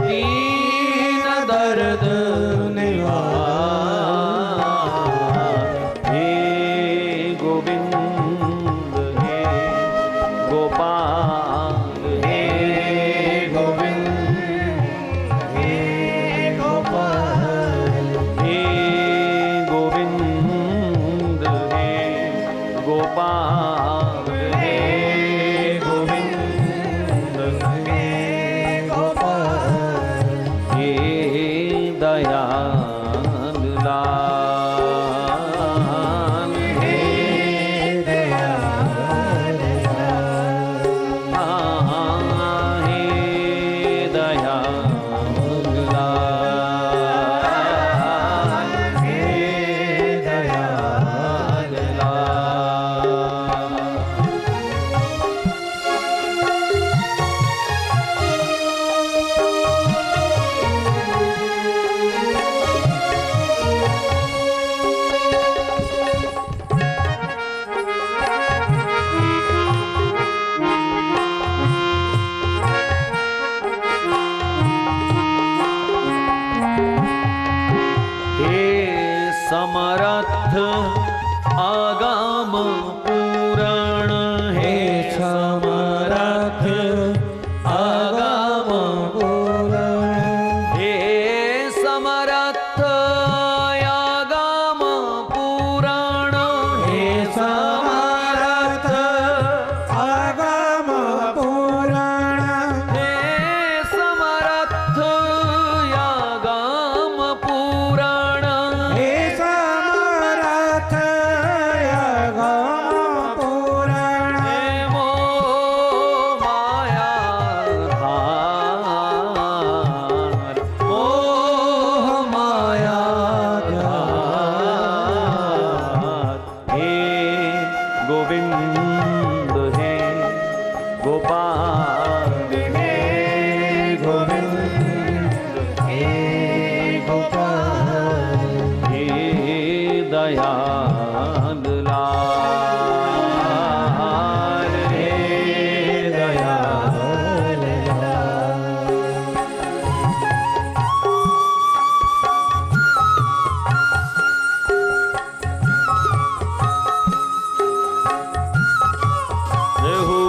दीन दर्द निवार। हे गोविंद हे गोपाल, हे गोविंद हे गोपाल, हे गोविंद हे गोपाल, हे गोविंद हे गोपाल, हे दयाल लाल, हे दयाल हे दयाल लाल, हे दयाल लाल। हे समर्थ आगम पूरण, हे समर्थ आगम पूरण, हे समर्थ आगम पूरण, हे समर्थ आगम पूरण, हे समर्थ आगम पूरण, हे समर्थ आगम पूरण, हे मोह माया धार, मोह माया धार। हे गोविंद हे गोपाल, हे गोविंद हे गोपाल, हे दयाल लाल, हे दयाल दयाल देहु।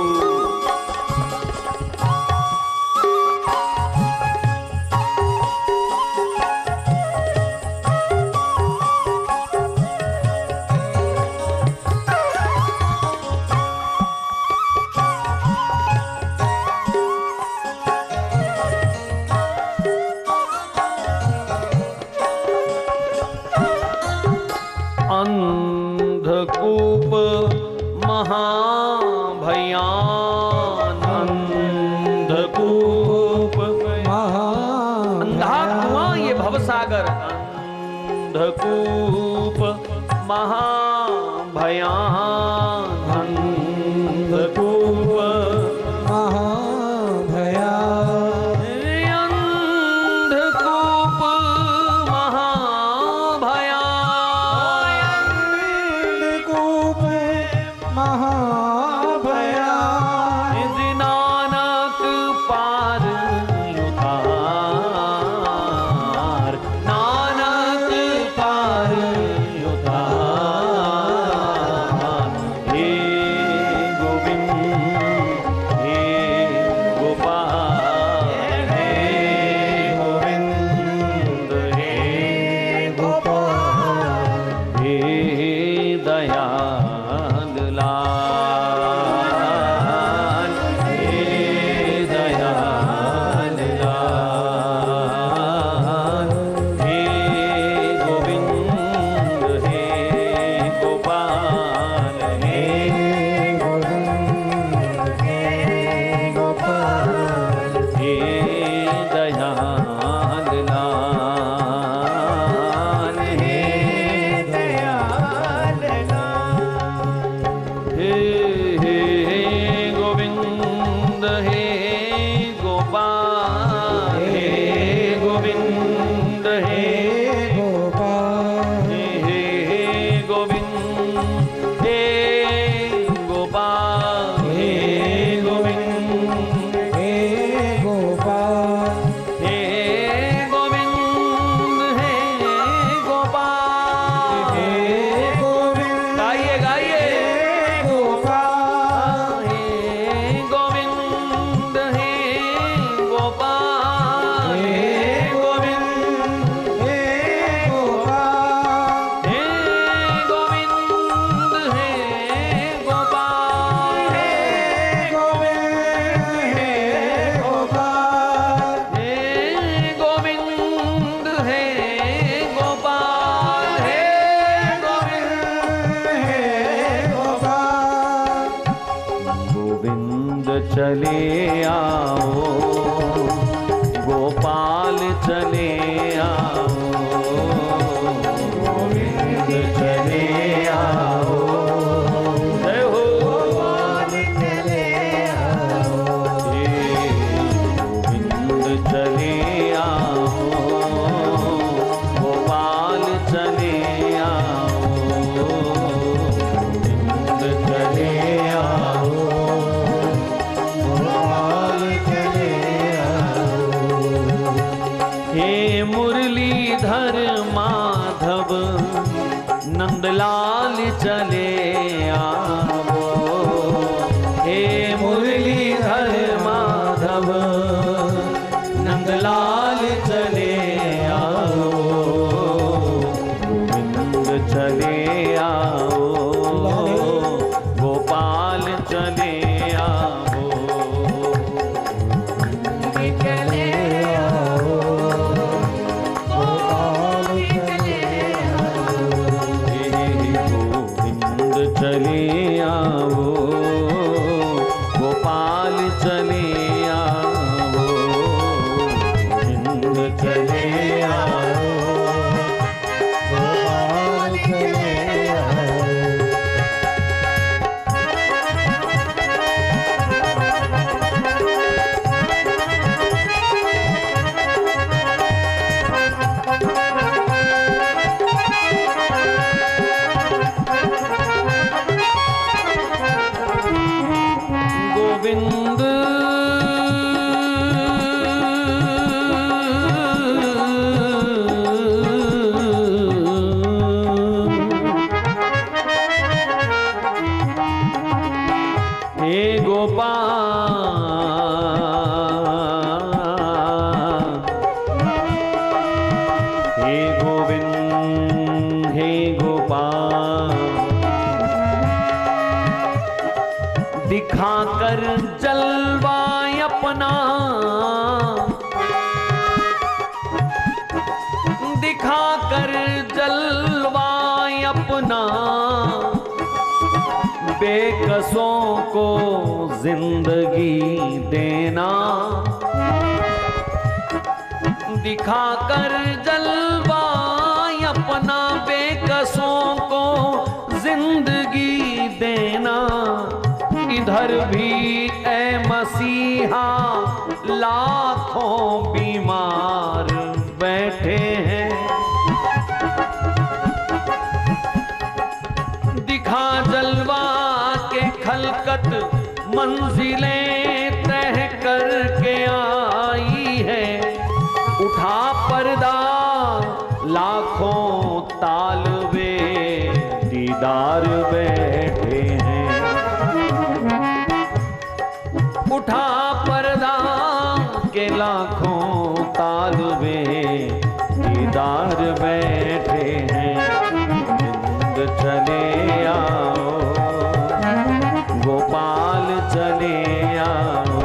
अंधकूप महाभयान, अंधकूप अंधा कुआं ये भवसागर, अंधकूप महाभयान, अंधकूप महाभया, अंधकूप महाभयान, महाभयान नानक पार उतार, नानक पार उतार। हे गोविंद हे गोपाल, हे गोविंद हे गोपाल हे दयाल लाल, हे दयाल लाल, हे गोविंद हे गोपाल, हे गोविंद हे गोपाल हे दयाल लाल, हे दयाल हे गोविंद हे गोपाल, हे गोविंद हे गोपाल हे गोविंद हे गोपाल, हे गोविंद हे गोपाल हे गोविंद हे गोपाल। हे गोविंद गाइए गाइए। गोपाल हे गोविंद हे गोपाल, हे गोविंद हे गोपाल हे गोविंद हे गोपाल, हे गोविंद हे गोपाल हे गोविंद हे गोपाल, हे गोविंद हे गोपाल गोविंद चले आओ, गोपाल चले आओ, गोविंद चले आओ, जय हो चले आओ हे गोविंद चले आओ, गोपाल चले आओ, गोविंद चले आओ, गोपाल चले आओ हे मुरलीधर माधव नंदलाल चले आओ, हे मुरलीधर माधव नंदलाल चले आओ, गोविंद चले आओ, गोपाल चले आओ, चले आओ गोपाल चले आओ हे गोविंद चले आओ, गोपाल चले आओ, गोविंद चले आओ, गोपाल चले आओ गोविंद हे गोपाल, हे गोविंद हे गोपाल, दिखाकर जलवा अपना, दिखाकर जलवा अपना, बेकसों को जिंदगी देना, दिखाकर जलवा अपना, बेकसों को जिंदगी देना। इधर भी ए मसीहा लाखों बीमार बैठे हैं, दिखा जलवा खलकत मंजिलें तह करके आई है। उठा पर्दा लाखों तालबे दीदार बैठे हैं। उठा पर्दा के लाखों तालबे दीदार बैठे हैं। हिंद चले आओ गोपाल चले आओ,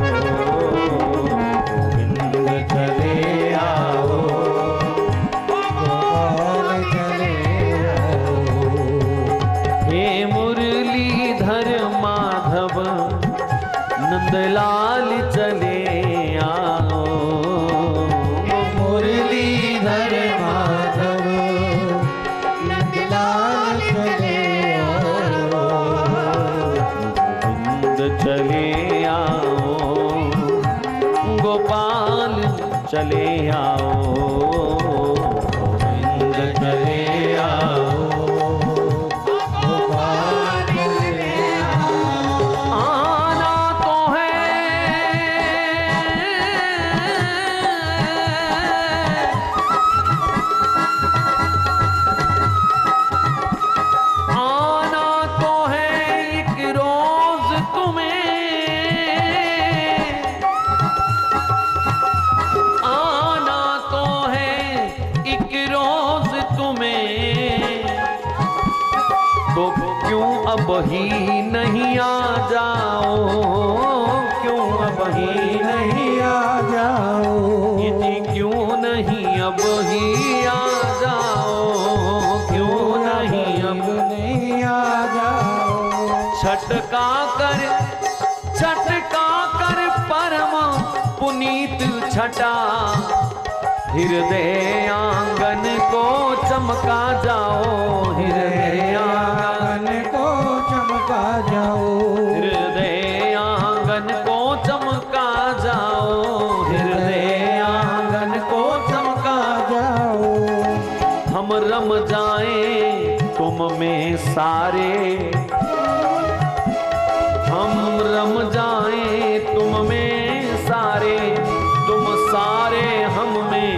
हिंद चले आओ गोपाल चले आओ। हे मुरलीधर माधव नंदलाल चले आओ। मुरलीधर माधव नंदलाल चले आओ। गोविंद चले आओ गोपाल चले आओ, गोविंद चले आओ गोपाल चले आओ। आना तो है आना तो है एक रोज तुम्हें, आना तो है एक रोज तुम्हें। तो क्यों अब ही नहीं आ जाओ, क्यों अब ही नहीं आ जाओ। इतनी क्यों नहीं अब ही आ जाओ, क्यों नहीं अब नहीं आ जाओ। छटका कर परम पुनीत छटा। हृदय आंगन को चमका जाओ, हृदय आंगन आंगन को चमका जाओ। हृदय आंगन को चमका जाओ, हृदय आंगन को चमका जाओ। हम रम जाएं तुम में सारे, हम रम जाएं तुम में सारे, तुम सारे हम में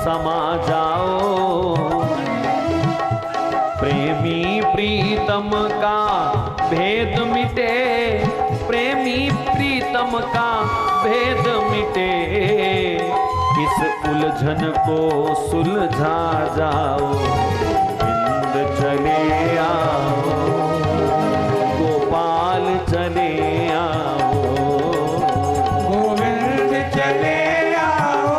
समा जाओ। प्रेमी प्रीतम का भेद मिटे, प्रेमी प्रीतम का भेद मिटे। इस उलझन को सुलझा जाओ, हिंद चले आओ गोपाल चले आओ, गोविंद चले आओ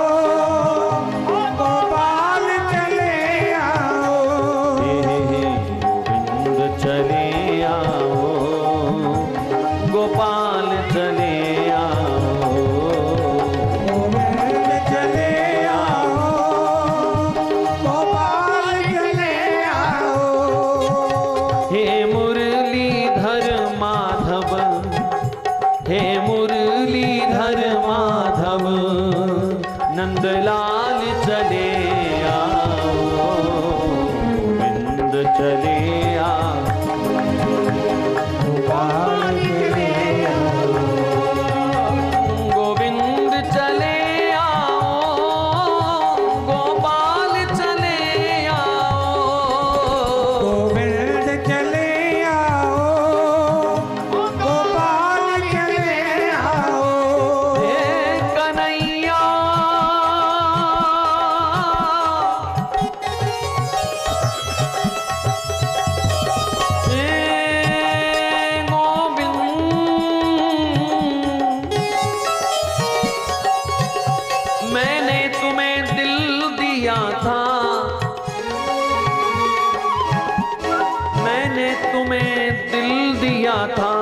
गोपाल चले आओ। गोविंद चले आओ गोपाल चले आओ, गोविंद चले आओ गोपाल चले आओ। हे मुरलीधर माधव, हे मुरलीधर माधव नंदलाल चले आओ, गोविंद चले आओ गोपाल चले आओ। गोविंद चले आओ गोपाल चले आओ, गोविंद चले आओ गोपाल चले आओ। हे कन्हैया हे गोविंद, मैंने तुम्हें दिल दिया था, मैंने तुम्हें दिल दिया था।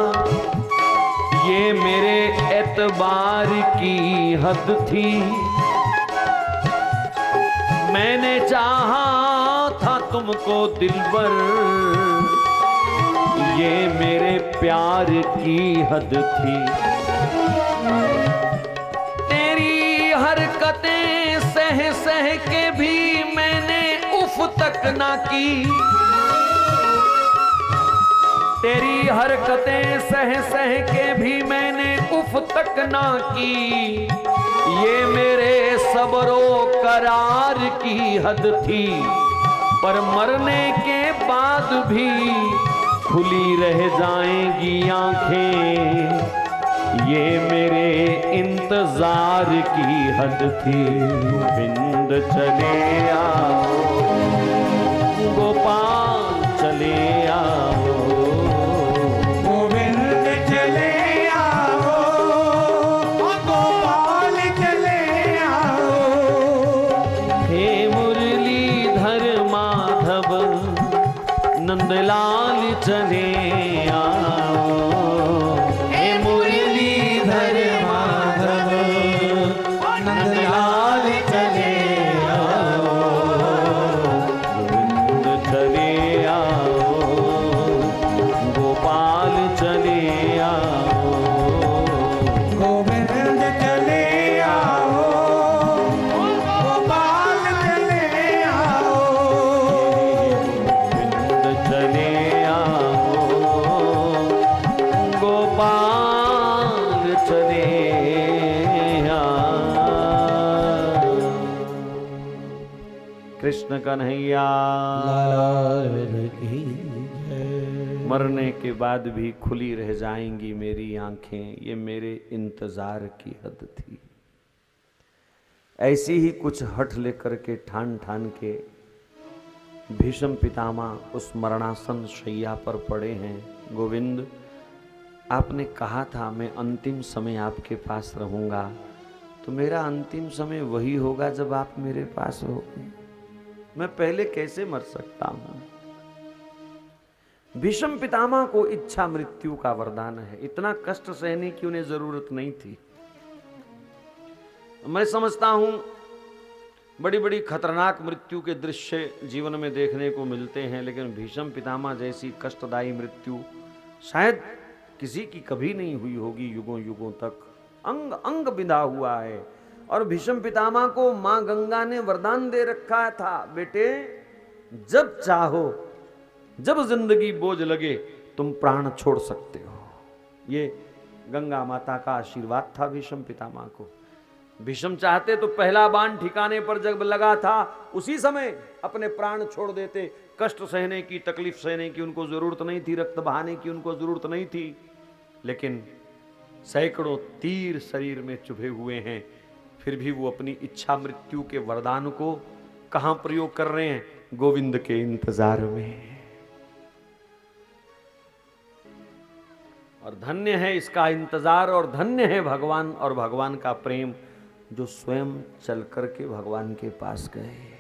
ये मेरे एतबार की हद थी, मैंने चाहा था तुमको दिलबर। ये मेरे प्यार की हद थी। तेरी हरकतें सह सह के भी मैंने उफ तक ना की। तेरी हरकतें सह सह के भी मैंने उफ तक ना की, ये मेरे सब्रो करार की हद थी। पर मरने के बाद भी खुली रह जाएंगी आंखें, ये मेरे इंतजार की हद थी। गोविंद चले आओ, गोपाल चले आओ, गोविंद चले आओ, गोपाल चले आओ। हे मुरलीधर माधव नंदलाल चले आओ, हे मुरलीधर माधव नंदलाल चले आओ, गोविंद चले आओ, गोपाल चले आओ, गोविंद चले आओ, गोपाल चले आओ। गोविंद चले आओ, गोपाल चले आओ। कृष्ण कन्हैया लाल की जय। मरने के बाद भी खुली रह जाएंगी मेरी आंखें, ये मेरे इंतजार की हद थी। ऐसी ही कुछ हठ लेकर के ठान ठान के भीष्म पितामह उस मरणासन शैया पर पड़े हैं। गोविंद, आपने कहा था मैं अंतिम समय आपके पास रहूंगा, तो मेरा अंतिम समय वही होगा जब आप मेरे पास होगे। मैं पहले कैसे मर सकता हूं? भीष्म पितामह को इच्छा मृत्यु का वरदान है, इतना कष्ट सहने की उन्हें जरूरत नहीं थी। मैं समझता हूं बड़ी बड़ी खतरनाक मृत्यु के दृश्य जीवन में देखने को मिलते हैं, लेकिन भीष्म पितामह जैसी कष्टदायी मृत्यु शायद किसी की कभी नहीं हुई होगी युगों युगों तक। अंग अंग बिंधा हुआ है। और भीष्म पितामह को मां गंगा ने वरदान दे रखा था, बेटे जब चाहो, जब जिंदगी बोझ लगे तुम प्राण छोड़ सकते हो। ये गंगा माता का आशीर्वाद था भीष्म पितामह को। भीष्म चाहते तो पहला बाण ठिकाने पर जब लगा था उसी समय अपने प्राण छोड़ देते। कष्ट सहने की, तकलीफ सहने की उनको जरूरत नहीं थी, रक्त बहाने की उनको जरूरत नहीं थी। लेकिन सैकड़ों तीर शरीर में चुभे हुए हैं, फिर भी वो अपनी इच्छा मृत्यु के वरदान को कहां प्रयोग कर रहे हैं? गोविंद के इंतजार में। और धन्य है इसका इंतजार, और धन्य है भगवान और भगवान का प्रेम जो स्वयं चल करके भगवान के पास गए।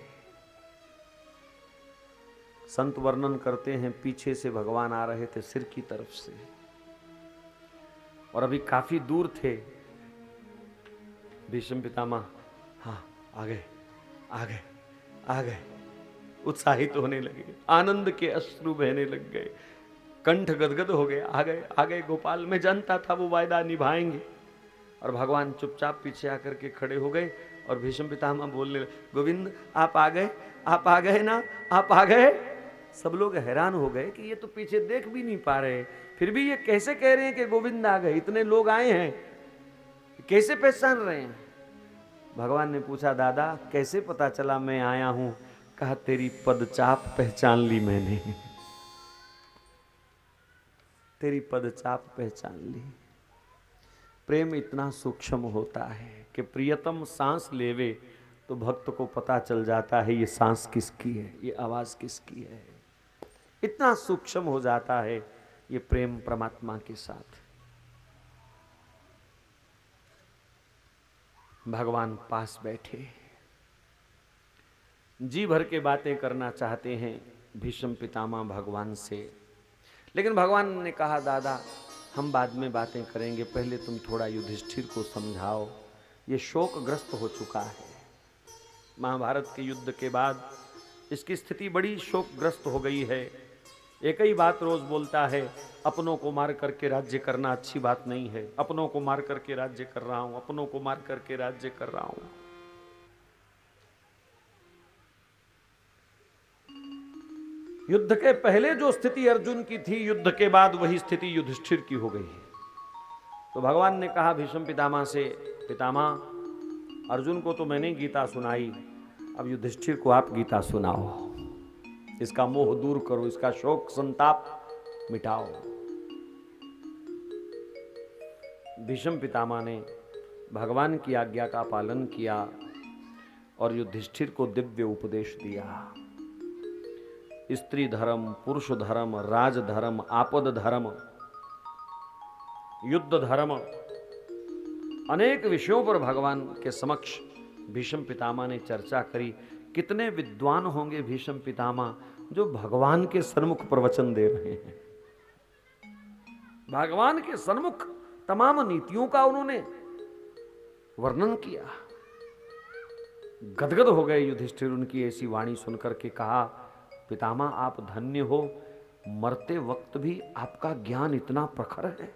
संत वर्णन करते हैं पीछे से भगवान आ रहे थे सिर की तरफ से, और अभी काफी दूर थे। भीष्म पितामह हाँ आ गए आ गए आ गए, उत्साहित होने लगे, आनंद के अश्रु बहने लग गए, कंठ गदगद हो गए। आ गए आ गए गोपाल, मैं जानता था वो वायदा निभाएंगे। और भगवान चुपचाप पीछे आकर के खड़े हो गए और भीष्म पितामह बोलने लगे, गोविंद आप आ गए, आप आ गए ना, आप आ गए। सब लोग हैरान हो गए कि ये तो पीछे देख भी नहीं पा रहे, फिर भी ये कैसे कह रहे हैं कि गोविंद आ गए, इतने लोग आए हैं, कैसे पहचान रहे हैं? भगवान ने पूछा, दादा कैसे पता चला मैं आया हूं? कहा, तेरी पदचाप पहचान ली मैंने, तेरी पदचाप पहचान ली। प्रेम इतना सूक्ष्म होता है कि प्रियतम सांस लेवे तो भक्त को पता चल जाता है ये सांस किसकी है, ये आवाज किसकी है। इतना सूक्ष्म हो जाता है ये प्रेम परमात्मा के साथ। भगवान पास बैठे, जी भर के बातें करना चाहते हैं भीष्म पितामह भगवान से, लेकिन भगवान ने कहा, दादा हम बाद में बातें करेंगे, पहले तुम थोड़ा युधिष्ठिर को समझाओ, ये शोकग्रस्त हो चुका है। महाभारत के युद्ध के बाद इसकी स्थिति बड़ी शोकग्रस्त हो गई है। एक ही बात रोज बोलता है, अपनों को मार करके राज्य करना अच्छी बात नहीं है, अपनों को मार करके राज्य कर रहा हूं, अपनों को मार करके राज्य कर रहा हूं। युद्ध के पहले जो स्थिति अर्जुन की थी, युद्ध के बाद वही स्थिति युधिष्ठिर की हो गई है। तो भगवान ने कहा भीष्म पितामह से, पितामह अर्जुन को तो मैंने गीता सुनाई, अब युधिष्ठिर को आप गीता सुनाओ, इसका मोह दूर करो, इसका शोक संताप मिटाओ। भीष्म पितामह ने भगवान की आज्ञा का पालन किया और युधिष्ठिर को दिव्य उपदेश दिया। स्त्री धर्म, पुरुष धर्म, राज धर्म, आपद धर्म, युद्ध धर्म, अनेक विषयों पर भगवान के समक्ष भीष्म पितामह ने चर्चा करी। कितने विद्वान होंगे भीष्म पितामह जो भगवान के सन्मुख प्रवचन दे रहे हैं। भगवान के सन्मुख तमाम नीतियों का उन्होंने वर्णन किया। गदगद हो गए युधिष्ठिर उनकी ऐसी वाणी सुनकर के। कहा, पितामह आप धन्य हो, मरते वक्त भी आपका ज्ञान इतना प्रखर है।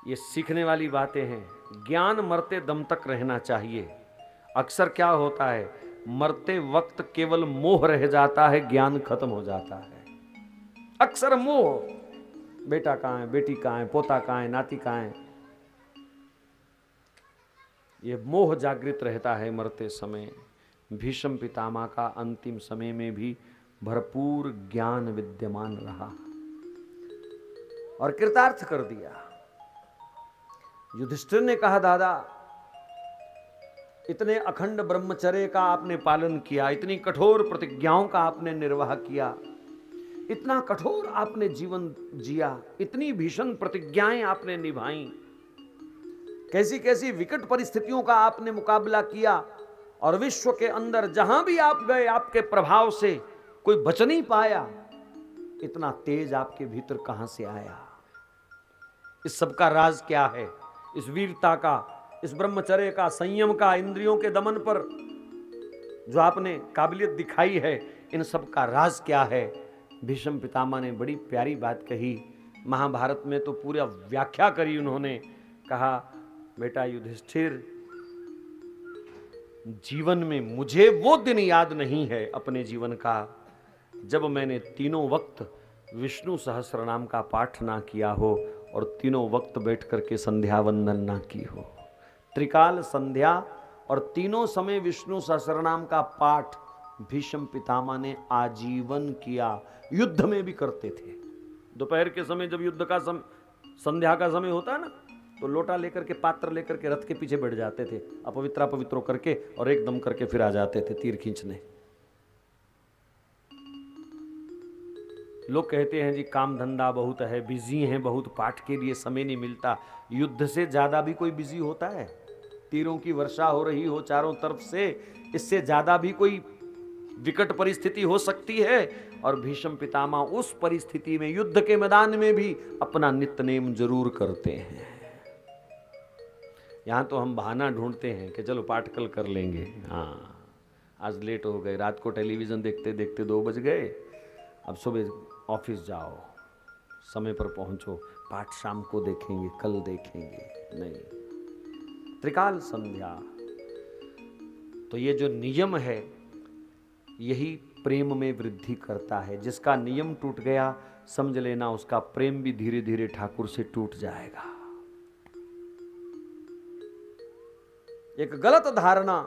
ये सीखने वाली बातें हैं। ज्ञान मरते दम तक रहना चाहिए। अक्सर क्या होता है, मरते वक्त केवल मोह रह जाता है, ज्ञान खत्म हो जाता है। अक्सर मोह, बेटा कहाँ है, बेटी कहाँ है, पोता कहाँ है, नाती कहाँ है, ये मोह जागृत रहता है मरते समय। भीष्म पितामह का अंतिम समय में भी भरपूर ज्ञान विद्यमान रहा और कृतार्थ कर दिया। युधिष्ठिर ने कहा, दादा इतने अखंड ब्रह्मचर्य का आपने पालन किया, इतनी कठोर प्रतिज्ञाओं का आपने निर्वाह किया, इतना कठोर आपने जीवन जिया, इतनी भीषण प्रतिज्ञाएं आपने निभाई, कैसी कैसी विकट परिस्थितियों का आपने मुकाबला किया और विश्व के अंदर जहां भी आप गए आपके प्रभाव से कोई बच नहीं पाया। इतना तेज आपके भीतर कहां से आया? इस सब का राज क्या है? इस वीरता का, इस ब्रह्मचर्य का, संयम का, इंद्रियों के दमन पर जो आपने काबिलियत दिखाई है, इन सब का राज क्या है? भीष्म पितामह ने बड़ी प्यारी बात कही। महाभारत में तो पूरा व्याख्या करी उन्होंने। कहा, बेटा युधिष्ठिर, जीवन में मुझे वो दिन याद नहीं है अपने जीवन का जब मैंने तीनों वक्त विष्णु सहस्र नाम का पाठ ना किया हो और तीनों वक्त बैठ करके संध्या वंदन ना की हो। त्रिकाल संध्या और तीनों समय विष्णु सहस्रनाम का पाठ भीष्म पितामह ने आजीवन किया। युद्ध में भी करते थे। दोपहर के समय जब युद्ध का संध्या का समय होता है ना, तो लोटा लेकर के, पात्र लेकर के रथ के पीछे बैठ जाते थे, अपवित्रा पवित्रो करके, और एकदम करके फिर आ जाते थे तीर खींचने। लोग कहते हैं जी काम धंधा बहुत है, बिजी हैं बहुत, पाठ के लिए समय नहीं मिलता। युद्ध से ज्यादा भी कोई बिजी होता है? तीरों की वर्षा हो रही हो चारों तरफ से, इससे ज्यादा भी कोई विकट परिस्थिति हो सकती है? और भीष्म पितामह उस परिस्थिति में, युद्ध के मैदान में भी अपना नित्य नेम जरूर करते हैं। यहां तो हम बहाना ढूंढते हैं कि चलो पाठ कल कर लेंगे, हाँ आज लेट हो गए, रात को टेलीविजन देखते देखते 2 बज गए, अब सुबह ऑफिस जाओ, समय पर पहुंचो, पाठ शाम को देखेंगे, कल देखेंगे। नहीं, त्रिकाल संध्या। तो ये जो नियम है यही प्रेम में वृद्धि करता है। जिसका नियम टूट गया, समझ लेना उसका प्रेम भी धीरे धीरे ठाकुर से टूट जाएगा। एक गलत धारणा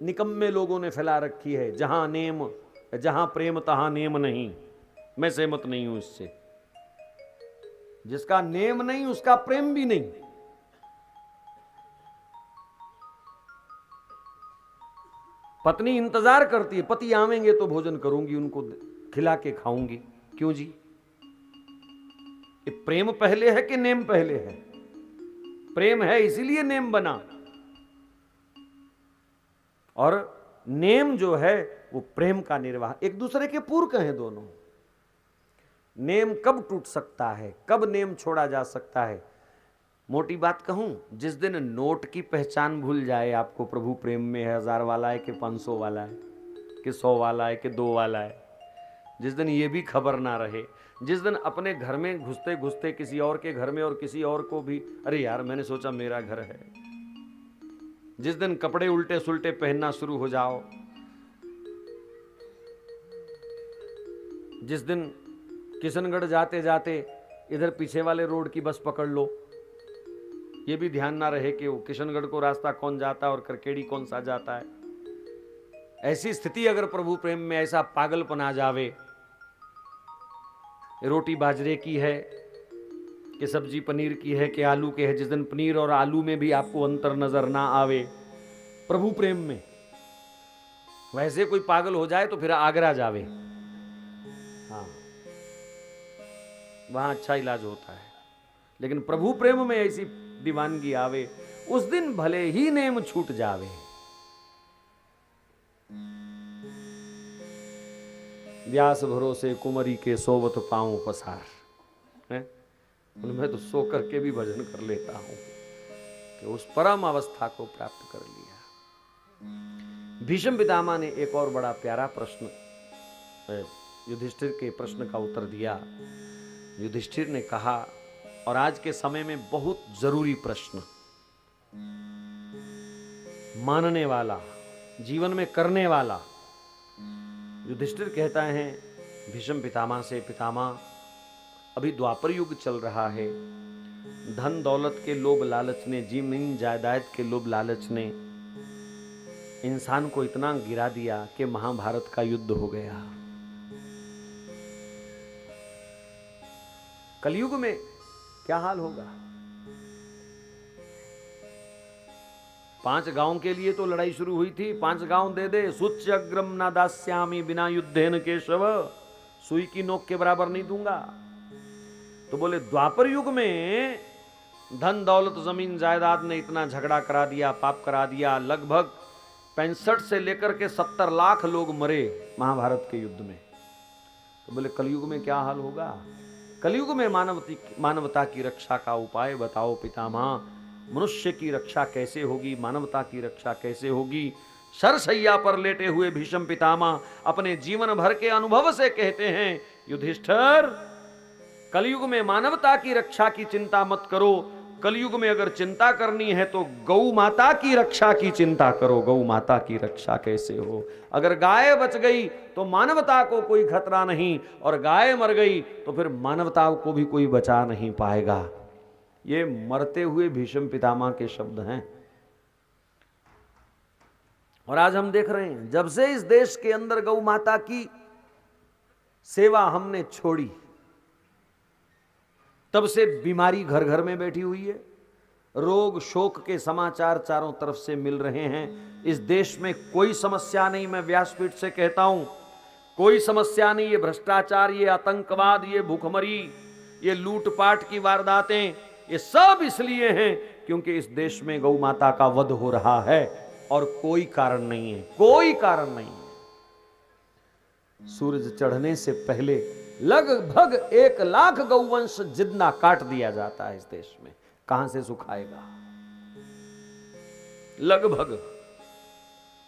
निकम्मे लोगों ने फैला रखी है, जहां प्रेम तहां नेम नहीं। मैं सहमत नहीं हूं इससे। जिसका नेम नहीं उसका प्रेम भी नहीं। पत्नी इंतजार करती है, पति आवेंगे तो भोजन करूंगी, उनको खिला के खाऊंगी। क्यों जी? ये प्रेम पहले है कि नेम पहले है? प्रेम है इसीलिए नेम बना, और नेम जो है वो प्रेम का निर्वाह, एक दूसरे के पूरक हैं दोनों। नेम कब टूट सकता है, कब नेम छोड़ा जा सकता है? मोटी बात कहूं, जिस दिन नोट की पहचान भूल जाए आपको, प्रभु प्रेम में है 1000 वाला है कि 500 वाला है कि 100 वाला है कि 2 वाला है, जिस दिन ये भी खबर ना रहे, जिस दिन अपने घर में घुसते घुसते किसी और के घर में और किसी और को भी, अरे यार मैंने सोचा मेरा घर है, जिस दिन कपड़े उल्टे सुल्टे पहनना शुरू हो जाओ, जिस दिन किशनगढ़ जाते जाते इधर पीछे वाले रोड की बस पकड़ लो, ये भी ध्यान ना रहे कि वो किशनगढ़ को रास्ता कौन जाता है और करकेड़ी कौन सा जाता है। ऐसी स्थिति अगर प्रभु प्रेम में ऐसा पागलपन आ जावे, रोटी बाजरे की है कि सब्जी पनीर की है कि आलू के है, जिस दिन पनीर और आलू में भी आपको अंतर नजर ना आवे प्रभु प्रेम में, वैसे कोई पागल हो जाए तो फिर आगरा जावे। हाँ, वहां अच्छा इलाज होता है। लेकिन प्रभु प्रेम में ऐसी दीवानगी आवे, उस दिन भले ही नेम छूट जावे। व्यास भरोसे कुमरी के सोवत पाऊं पसार है, मैं तो सो करके भी भजन कर लेता हूं कि उस परम अवस्था को प्राप्त कर लिया। भीष्म पितामह ने एक और बड़ा प्यारा प्रश्न युधिष्ठिर के प्रश्न का उत्तर दिया। युधिष्ठिर ने कहा, और आज के समय में बहुत जरूरी प्रश्न, मानने वाला, जीवन में करने वाला। युधिष्ठिर कहता है भीष्म पितामह से, पितामह अभी द्वापर युग चल रहा है, धन दौलत के लोभ लालच ने, जमीन जायदाद के लोभ लालच ने इंसान को इतना गिरा दिया कि महाभारत का युद्ध हो गया। कलयुग में क्या हाल होगा? 5 गांव के लिए तो लड़ाई शुरू हुई थी, 5 गांव दे दे, सुच्च अग्रम ना दास्यामी बिना युद्धेन केशव, सुई की नोक के बराबर नहीं दूंगा। तो बोले द्वापर युग में धन दौलत जमीन जायदाद ने इतना झगड़ा करा दिया, पाप करा दिया, लगभग 65 से लेकर के 70 लाख लोग मरे महाभारत के युद्ध में। तो बोले कलयुग में क्या हाल होगा? कलयुग में मानवता की रक्षा का उपाय बताओ पितामह। मनुष्य की रक्षा कैसे होगी, मानवता की रक्षा कैसे होगी? शरशैया पर लेटे हुए भीष्म पितामह अपने जीवन भर के अनुभव से कहते हैं, युधिष्ठिर कलयुग में मानवता की रक्षा की चिंता मत करो, कलयुग में अगर चिंता करनी है तो गौ माता की रक्षा की चिंता करो। गौ माता की रक्षा कैसे हो? अगर गाय बच गई तो मानवता को कोई खतरा नहीं, और गाय मर गई तो फिर मानवता को भी कोई बचा नहीं पाएगा। ये मरते हुए भीष्म पितामह के शब्द हैं। और आज हम देख रहे हैं, जब से इस देश के अंदर गौ माता की सेवा हमने छोड़ी, तब से बीमारी घर घर में बैठी हुई है। रोग शोक के समाचार चारों तरफ से मिल रहे हैं। इस देश में कोई समस्या नहीं, मैं व्यासपीठ से कहता हूं, कोई समस्या नहीं। ये भ्रष्टाचार, ये आतंकवाद, ये भूखमरी, ये लूटपाट की वारदातें, ये सब इसलिए हैं क्योंकि इस देश में गौ माता का वध हो रहा है, और कोई कारण नहीं है, कोई कारण नहीं है। सूरज चढ़ने से पहले लगभग 1 लाख गौवंश जितना काट दिया जाता है इस देश में। कहां से सुखाएगा? लगभग,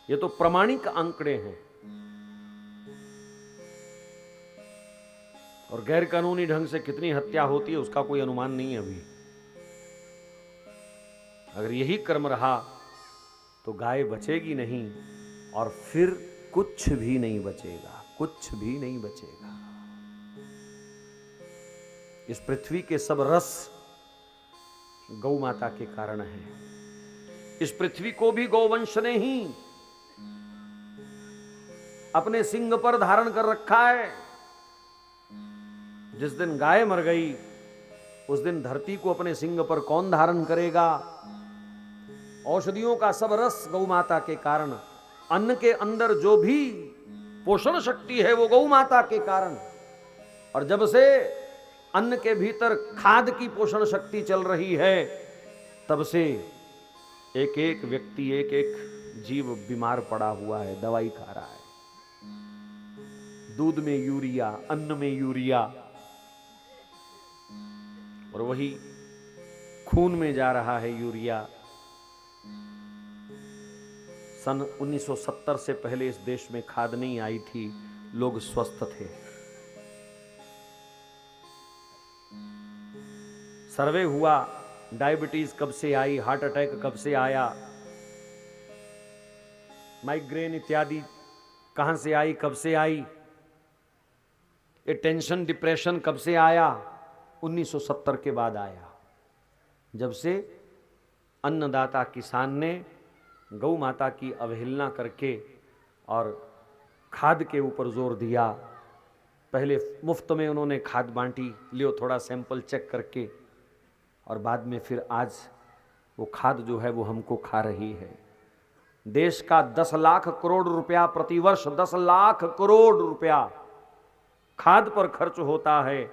ये तो प्रमाणिक आंकड़े हैं। और गैर कानूनी ढंग से कितनी हत्या होती है उसका कोई अनुमान नहीं है अभी। अगर यही क्रम रहा तो गाय बचेगी नहीं, और फिर कुछ भी नहीं बचेगा, कुछ भी नहीं बचेगा। इस पृथ्वी के सब रस गौ माता के कारण है। इस पृथ्वी को भी गौवंश ने ही अपने सिंग पर धारण कर रखा है। जिस दिन गाय मर गई उस दिन धरती को अपने सिंग पर कौन धारण करेगा? औषधियों का सब रस गौ माता के कारण, अन्न के अंदर जो भी पोषण शक्ति है वो गौ माता के कारण। और जब से अन्न के भीतर खाद की पोषण शक्ति चल रही है, तब से एक एक व्यक्ति, एक एक जीव बीमार पड़ा हुआ है, दवाई खा रहा है। दूध में यूरिया, अन्न में यूरिया, और वही खून में जा रहा है यूरिया। सन 1970 से पहले इस देश में खाद नहीं आई थी, लोग स्वस्थ थे। सर्वे हुआ, डायबिटीज कब से आई, हार्ट अटैक कब से आया, माइग्रेन इत्यादि कहां से आई, कब से आई, ये टेंशन डिप्रेशन कब से आया? 1970 के बाद आया, जब से अन्नदाता किसान ने गौ माता की अवहेलना करके और खाद के ऊपर जोर दिया। पहले मुफ्त में उन्होंने खाद बांटी, लियो थोड़ा सैंपल चेक करके, और बाद में फिर आज वो खाद जो है वो हमको खा रही है। देश का 10 लाख करोड़ रुपया प्रतिवर्ष, 10 लाख करोड़ रुपया खाद पर खर्च होता है,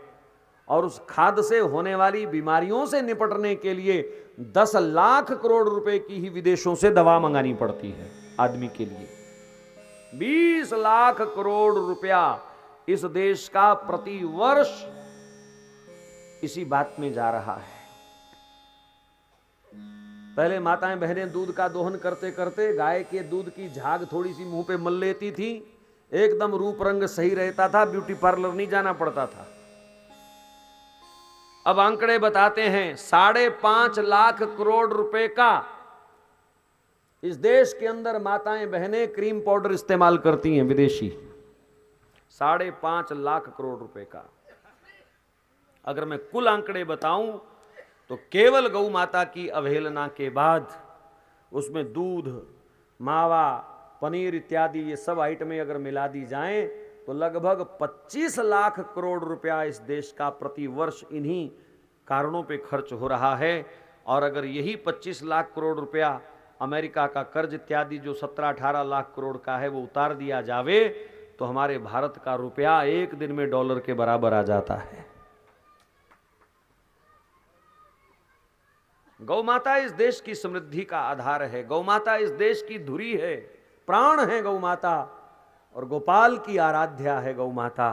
और उस खाद से होने वाली बीमारियों से निपटने के लिए 10 लाख करोड़ रुपए की ही विदेशों से दवा मंगानी पड़ती है आदमी के लिए। 20 लाख करोड़ रुपया इस देश का प्रति वर्ष इसी बात में जा रहा है। पहले माताएं बहनें दूध का दोहन करते करते गाय के दूध की झाग थोड़ी सी मुंह पे मल लेती थी, एकदम रूप रंग सही रहता था, ब्यूटी पार्लर नहीं जाना पड़ता था। अब आंकड़े बताते हैं 5.5 लाख करोड़ रुपए का इस देश के अंदर माताएं बहनें क्रीम पाउडर इस्तेमाल करती हैं विदेशी। 5.5 लाख करोड़ रुपए का। अगर मैं कुल आंकड़े बताऊं तो केवल गौ माता की अवहेलना के बाद उसमें दूध, मावा, पनीर इत्यादि ये सब आइटमें अगर मिला दी जाएं तो लगभग 25 लाख करोड़ रुपया इस देश का प्रति वर्ष इन्हीं कारणों पे खर्च हो रहा है। और अगर यही 25 लाख करोड़ रुपया अमेरिका का कर्ज इत्यादि जो 17-18 लाख करोड़ का है वो उतार दिया जावे तो हमारे भारत का रुपया एक दिन में डॉलर के बराबर आ जाता है। गौ माता इस देश की समृद्धि का आधार है, गौ माता इस देश की धुरी है, प्राण है गौ माता, और गोपाल की आराध्या है गौ माता।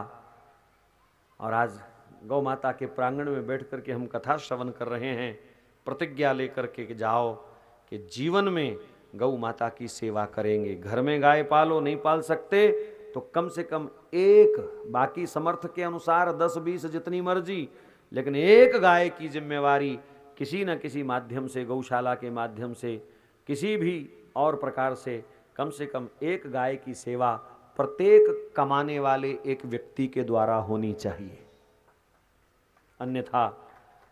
और आज गौ माता के प्रांगण में बैठ करके हम कथा श्रवण कर रहे हैं, प्रतिज्ञा लेकर के जाओ कि जीवन में गौ माता की सेवा करेंगे। घर में गाय पालो, नहीं पाल सकते तो कम से कम एक, बाकी समर्थ के अनुसार 10-20 जितनी मर्जी, लेकिन एक गाय की जिम्मेवारी किसी न किसी माध्यम से, गौशाला के माध्यम से, किसी भी और प्रकार से कम कम एक गाय की सेवा प्रत्येक कमाने वाले एक व्यक्ति के द्वारा होनी चाहिए। अन्यथा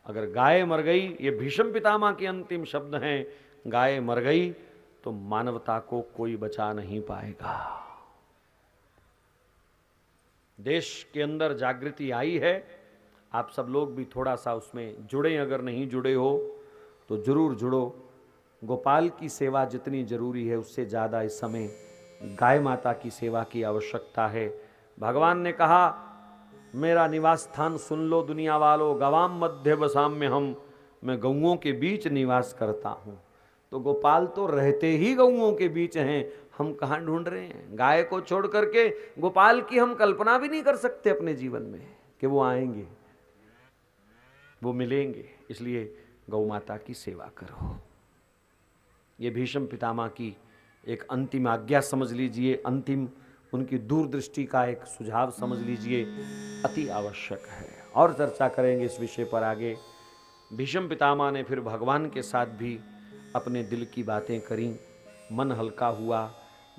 अगर गाय मर गई, ये भीष्म पितामह के अंतिम शब्द हैं, गाय मर गई तो मानवता को कोई बचा नहीं पाएगा। देश के अंदर जागृति आई है, आप सब लोग भी थोड़ा सा उसमें जुड़े, अगर नहीं जुड़े हो तो जरूर जुड़ो। गोपाल की सेवा जितनी जरूरी है उससे ज़्यादा इस समय गाय माता की सेवा की आवश्यकता है। भगवान ने कहा, मेरा निवास स्थान सुन लो दुनिया वालों, गवाम मध्य बसाम्य हम, मैं गौओं के बीच निवास करता हूँ। तो गोपाल तो रहते ही गौओं के बीच हैं, हम कहाँ ढूंढ रहे हैं? गाय को छोड़ करके गोपाल की हम कल्पना भी नहीं कर सकते अपने जीवन में कि वो आएंगे, वो मिलेंगे। इसलिए गौ माता की सेवा करो। ये भीष्म पितामह की एक अंतिम आज्ञा समझ लीजिए, अंतिम उनकी दूरदृष्टि का एक सुझाव समझ लीजिए, अति आवश्यक है। और चर्चा करेंगे इस विषय पर आगे। भीष्म पितामह ने फिर भगवान के साथ भी अपने दिल की बातें करी, मन हल्का हुआ,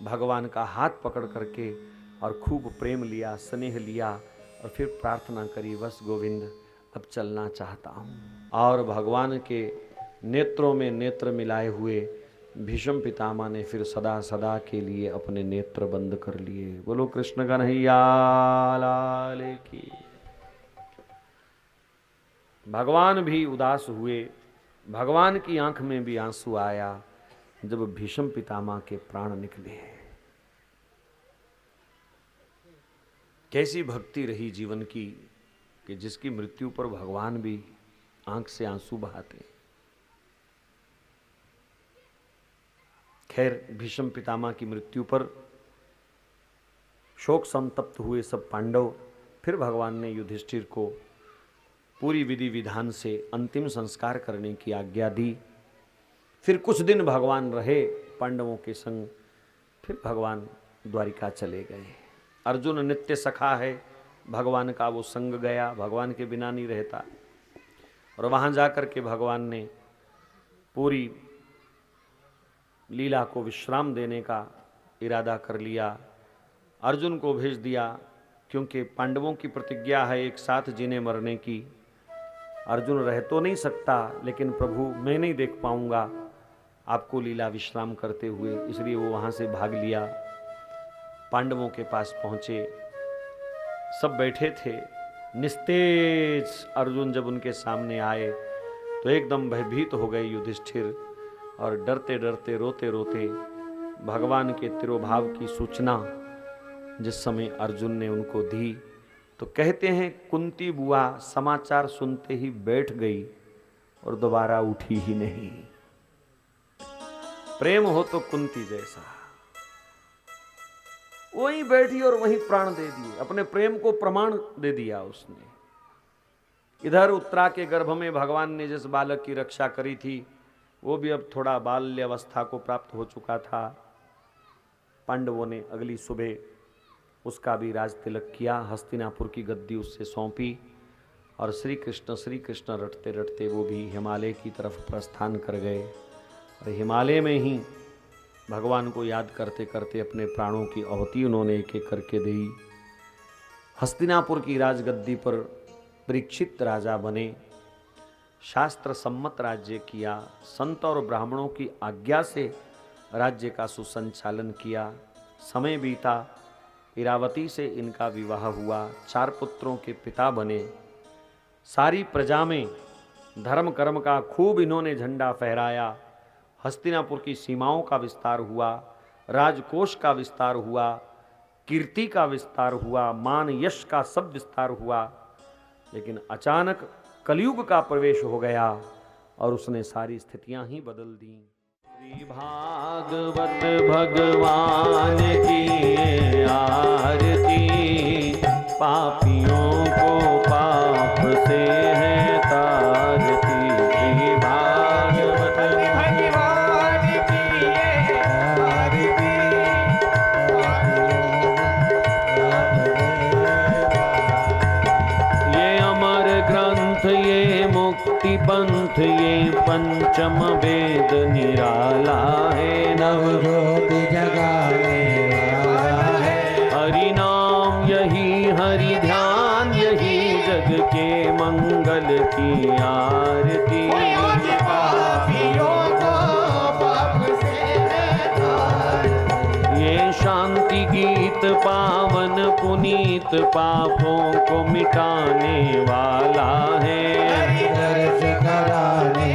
भगवान का हाथ पकड़ करके और खूब प्रेम लिया, स्नेह लिया, और फिर प्रार्थना करी, बस गोविंद अब चलना चाहता हूँ। और भगवान के नेत्रों में नेत्र मिलाए हुए भीष्म पितामह ने फिर सदा सदा के लिए अपने नेत्र बंद कर लिए। बोलो कृष्ण कन्हैया लाल की। भगवान भी उदास हुए, भगवान की आंख में भी आंसू आया जब भीष्म पितामह के प्राण निकले। कैसी भक्ति रही जीवन की कि जिसकी मृत्यु पर भगवान भी आंख से आंसू बहाते। खैर, भीष्म पितामह की मृत्यु पर शोक संतप्त हुए सब पांडव। फिर भगवान ने युधिष्ठिर को पूरी विधि विधान से अंतिम संस्कार करने की आज्ञा दी। फिर कुछ दिन भगवान रहे पांडवों के संग, फिर भगवान द्वारिका चले गए। अर्जुन नित्य सखा है भगवान का, वो संग गया, भगवान के बिना नहीं रहता। और वहाँ जाकर के भगवान ने पूरी लीला को विश्राम देने का इरादा कर लिया। अर्जुन को भेज दिया क्योंकि पांडवों की प्रतिज्ञा है एक साथ जीने मरने की। अर्जुन रह तो नहीं सकता, लेकिन प्रभु मैं नहीं देख पाऊंगा आपको लीला विश्राम करते हुए, इसलिए वो वहां से भाग लिया। पांडवों के पास पहुंचे, सब बैठे थे। निस्तेज अर्जुन जब उनके सामने आए तो एकदम भयभीत हो गए युधिष्ठिर, और डरते डरते रोते रोते भगवान के तिरोभाव की सूचना जिस समय अर्जुन ने उनको दी, तो कहते हैं कुंती बुआ समाचार सुनते ही बैठ गई और दोबारा उठी ही नहीं। प्रेम हो तो कुंती जैसा, वहीं बैठी और वहीं प्राण दे दिए, अपने प्रेम को प्रमाण दे दिया उसने। इधर उत्तरा के गर्भ में भगवान ने जिस बालक की रक्षा करी थी वो भी अब थोड़ा बाल्य अवस्था को प्राप्त हो चुका था। पांडवों ने अगली सुबह उसका भी राज तिलक किया, हस्तिनापुर की गद्दी उससे सौंपी, और श्री कृष्ण रटते रटते वो भी हिमालय की तरफ प्रस्थान कर गए। और हिमालय में ही भगवान को याद करते करते अपने प्राणों की आहुति उन्होंने एक एक करके दी। हस्तिनापुर की राजगद्दी पर परीक्षित राजा बने, शास्त्र सम्मत राज्य किया, संत और ब्राह्मणों की आज्ञा से राज्य का सुसंचालन किया। समय बीता, इरावती से इनका विवाह हुआ, 4 पुत्रों के पिता बने। सारी प्रजा में धर्म कर्म का खूब इन्होंने झंडा फहराया। हस्तिनापुर की सीमाओं का विस्तार हुआ, राजकोष का विस्तार हुआ, कीर्ति का विस्तार हुआ, मान यश का सब विस्तार हुआ। लेकिन अचानक कलयुग का प्रवेश हो गया और उसने सारी स्थितियां ही बदल दी। श्री भागवत भगवान की आरती, पापियों को पाप से है तारती। श्री भागवत भगवान की आरती, ये अमर ग्रंथ, ये मुक्ति पंथ, ये पंचम वेद निराला है। नवज्योति जगाने वाला है। हरि नाम यही हरि ध्यान, यही जग के मंगल की आरती। पापियों को पाप से है तारती। ये शांति गीत पावन पुनीत, पापों को मिटाने वाला है। दर्श कराने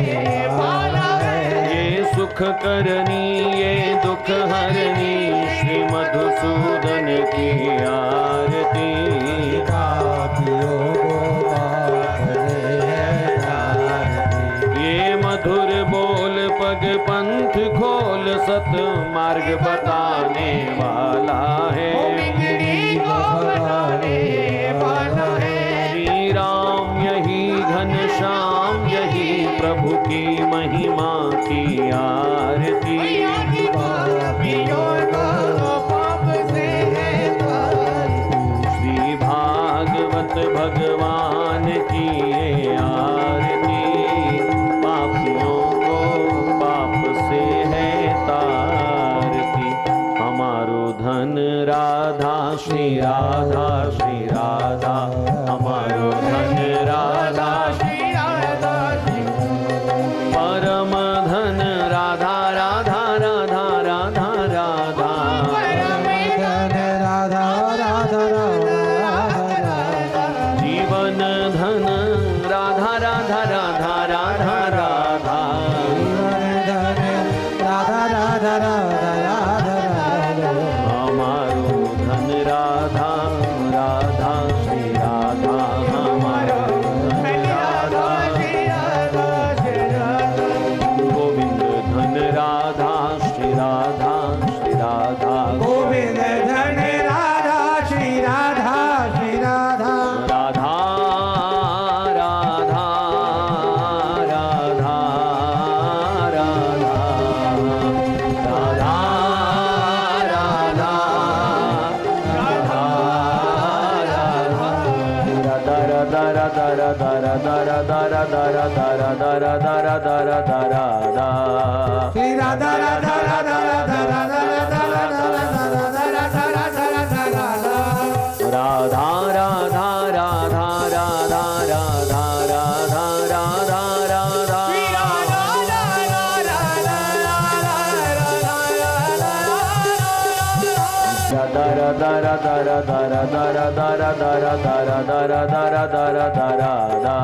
वाला है। ये सुख करनी, ये दुख हरनी, श्री मधुसूदन की आरती। पापियों को पाप से है तारती। ये मधुर बोल पग पंथ खोल, सत मार्ग बताने वाला है। बिगड़ी को बनाने वाला है। श्री राम यही घनश्याम, यही प्रभु की महिमा की आरती। पापियों को पाप से है तारती। श्री भागवत भगवान की ये आरती, पापियों को पाप से है तारती। हमारो धन राधा, श्री राधा, श्री राधा, हमारो धन राधा, श्री राधा श्री परम धन राधा, राधा राधा राधा राधा। धन राधा राधा राधा। जीवन धन राधा, राधा राधा राधा राधा। धन राधा राधा राधा राधा। हमारो धन राधा, राधा श्री राधा, हमारो धन राधा। गोविंद धन राधा, श्री राधा, श्री राधा। गोविंद धन राधा श्री राधा श्री राधा। राधा राधा राधा राधा राधा श्री राधा राधा राधा राधा राधा राधा राधा राधा राधा राधा राधा। राधा राधा राधा राधा राधा राधा राधा राधा दर दर दर दर दर दर दर दर दर दर दर दर दा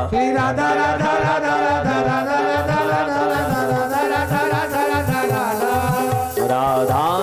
श्री राधा राधा राधा राधा राधा राधा राधा राधा राधा राधा राधा राधा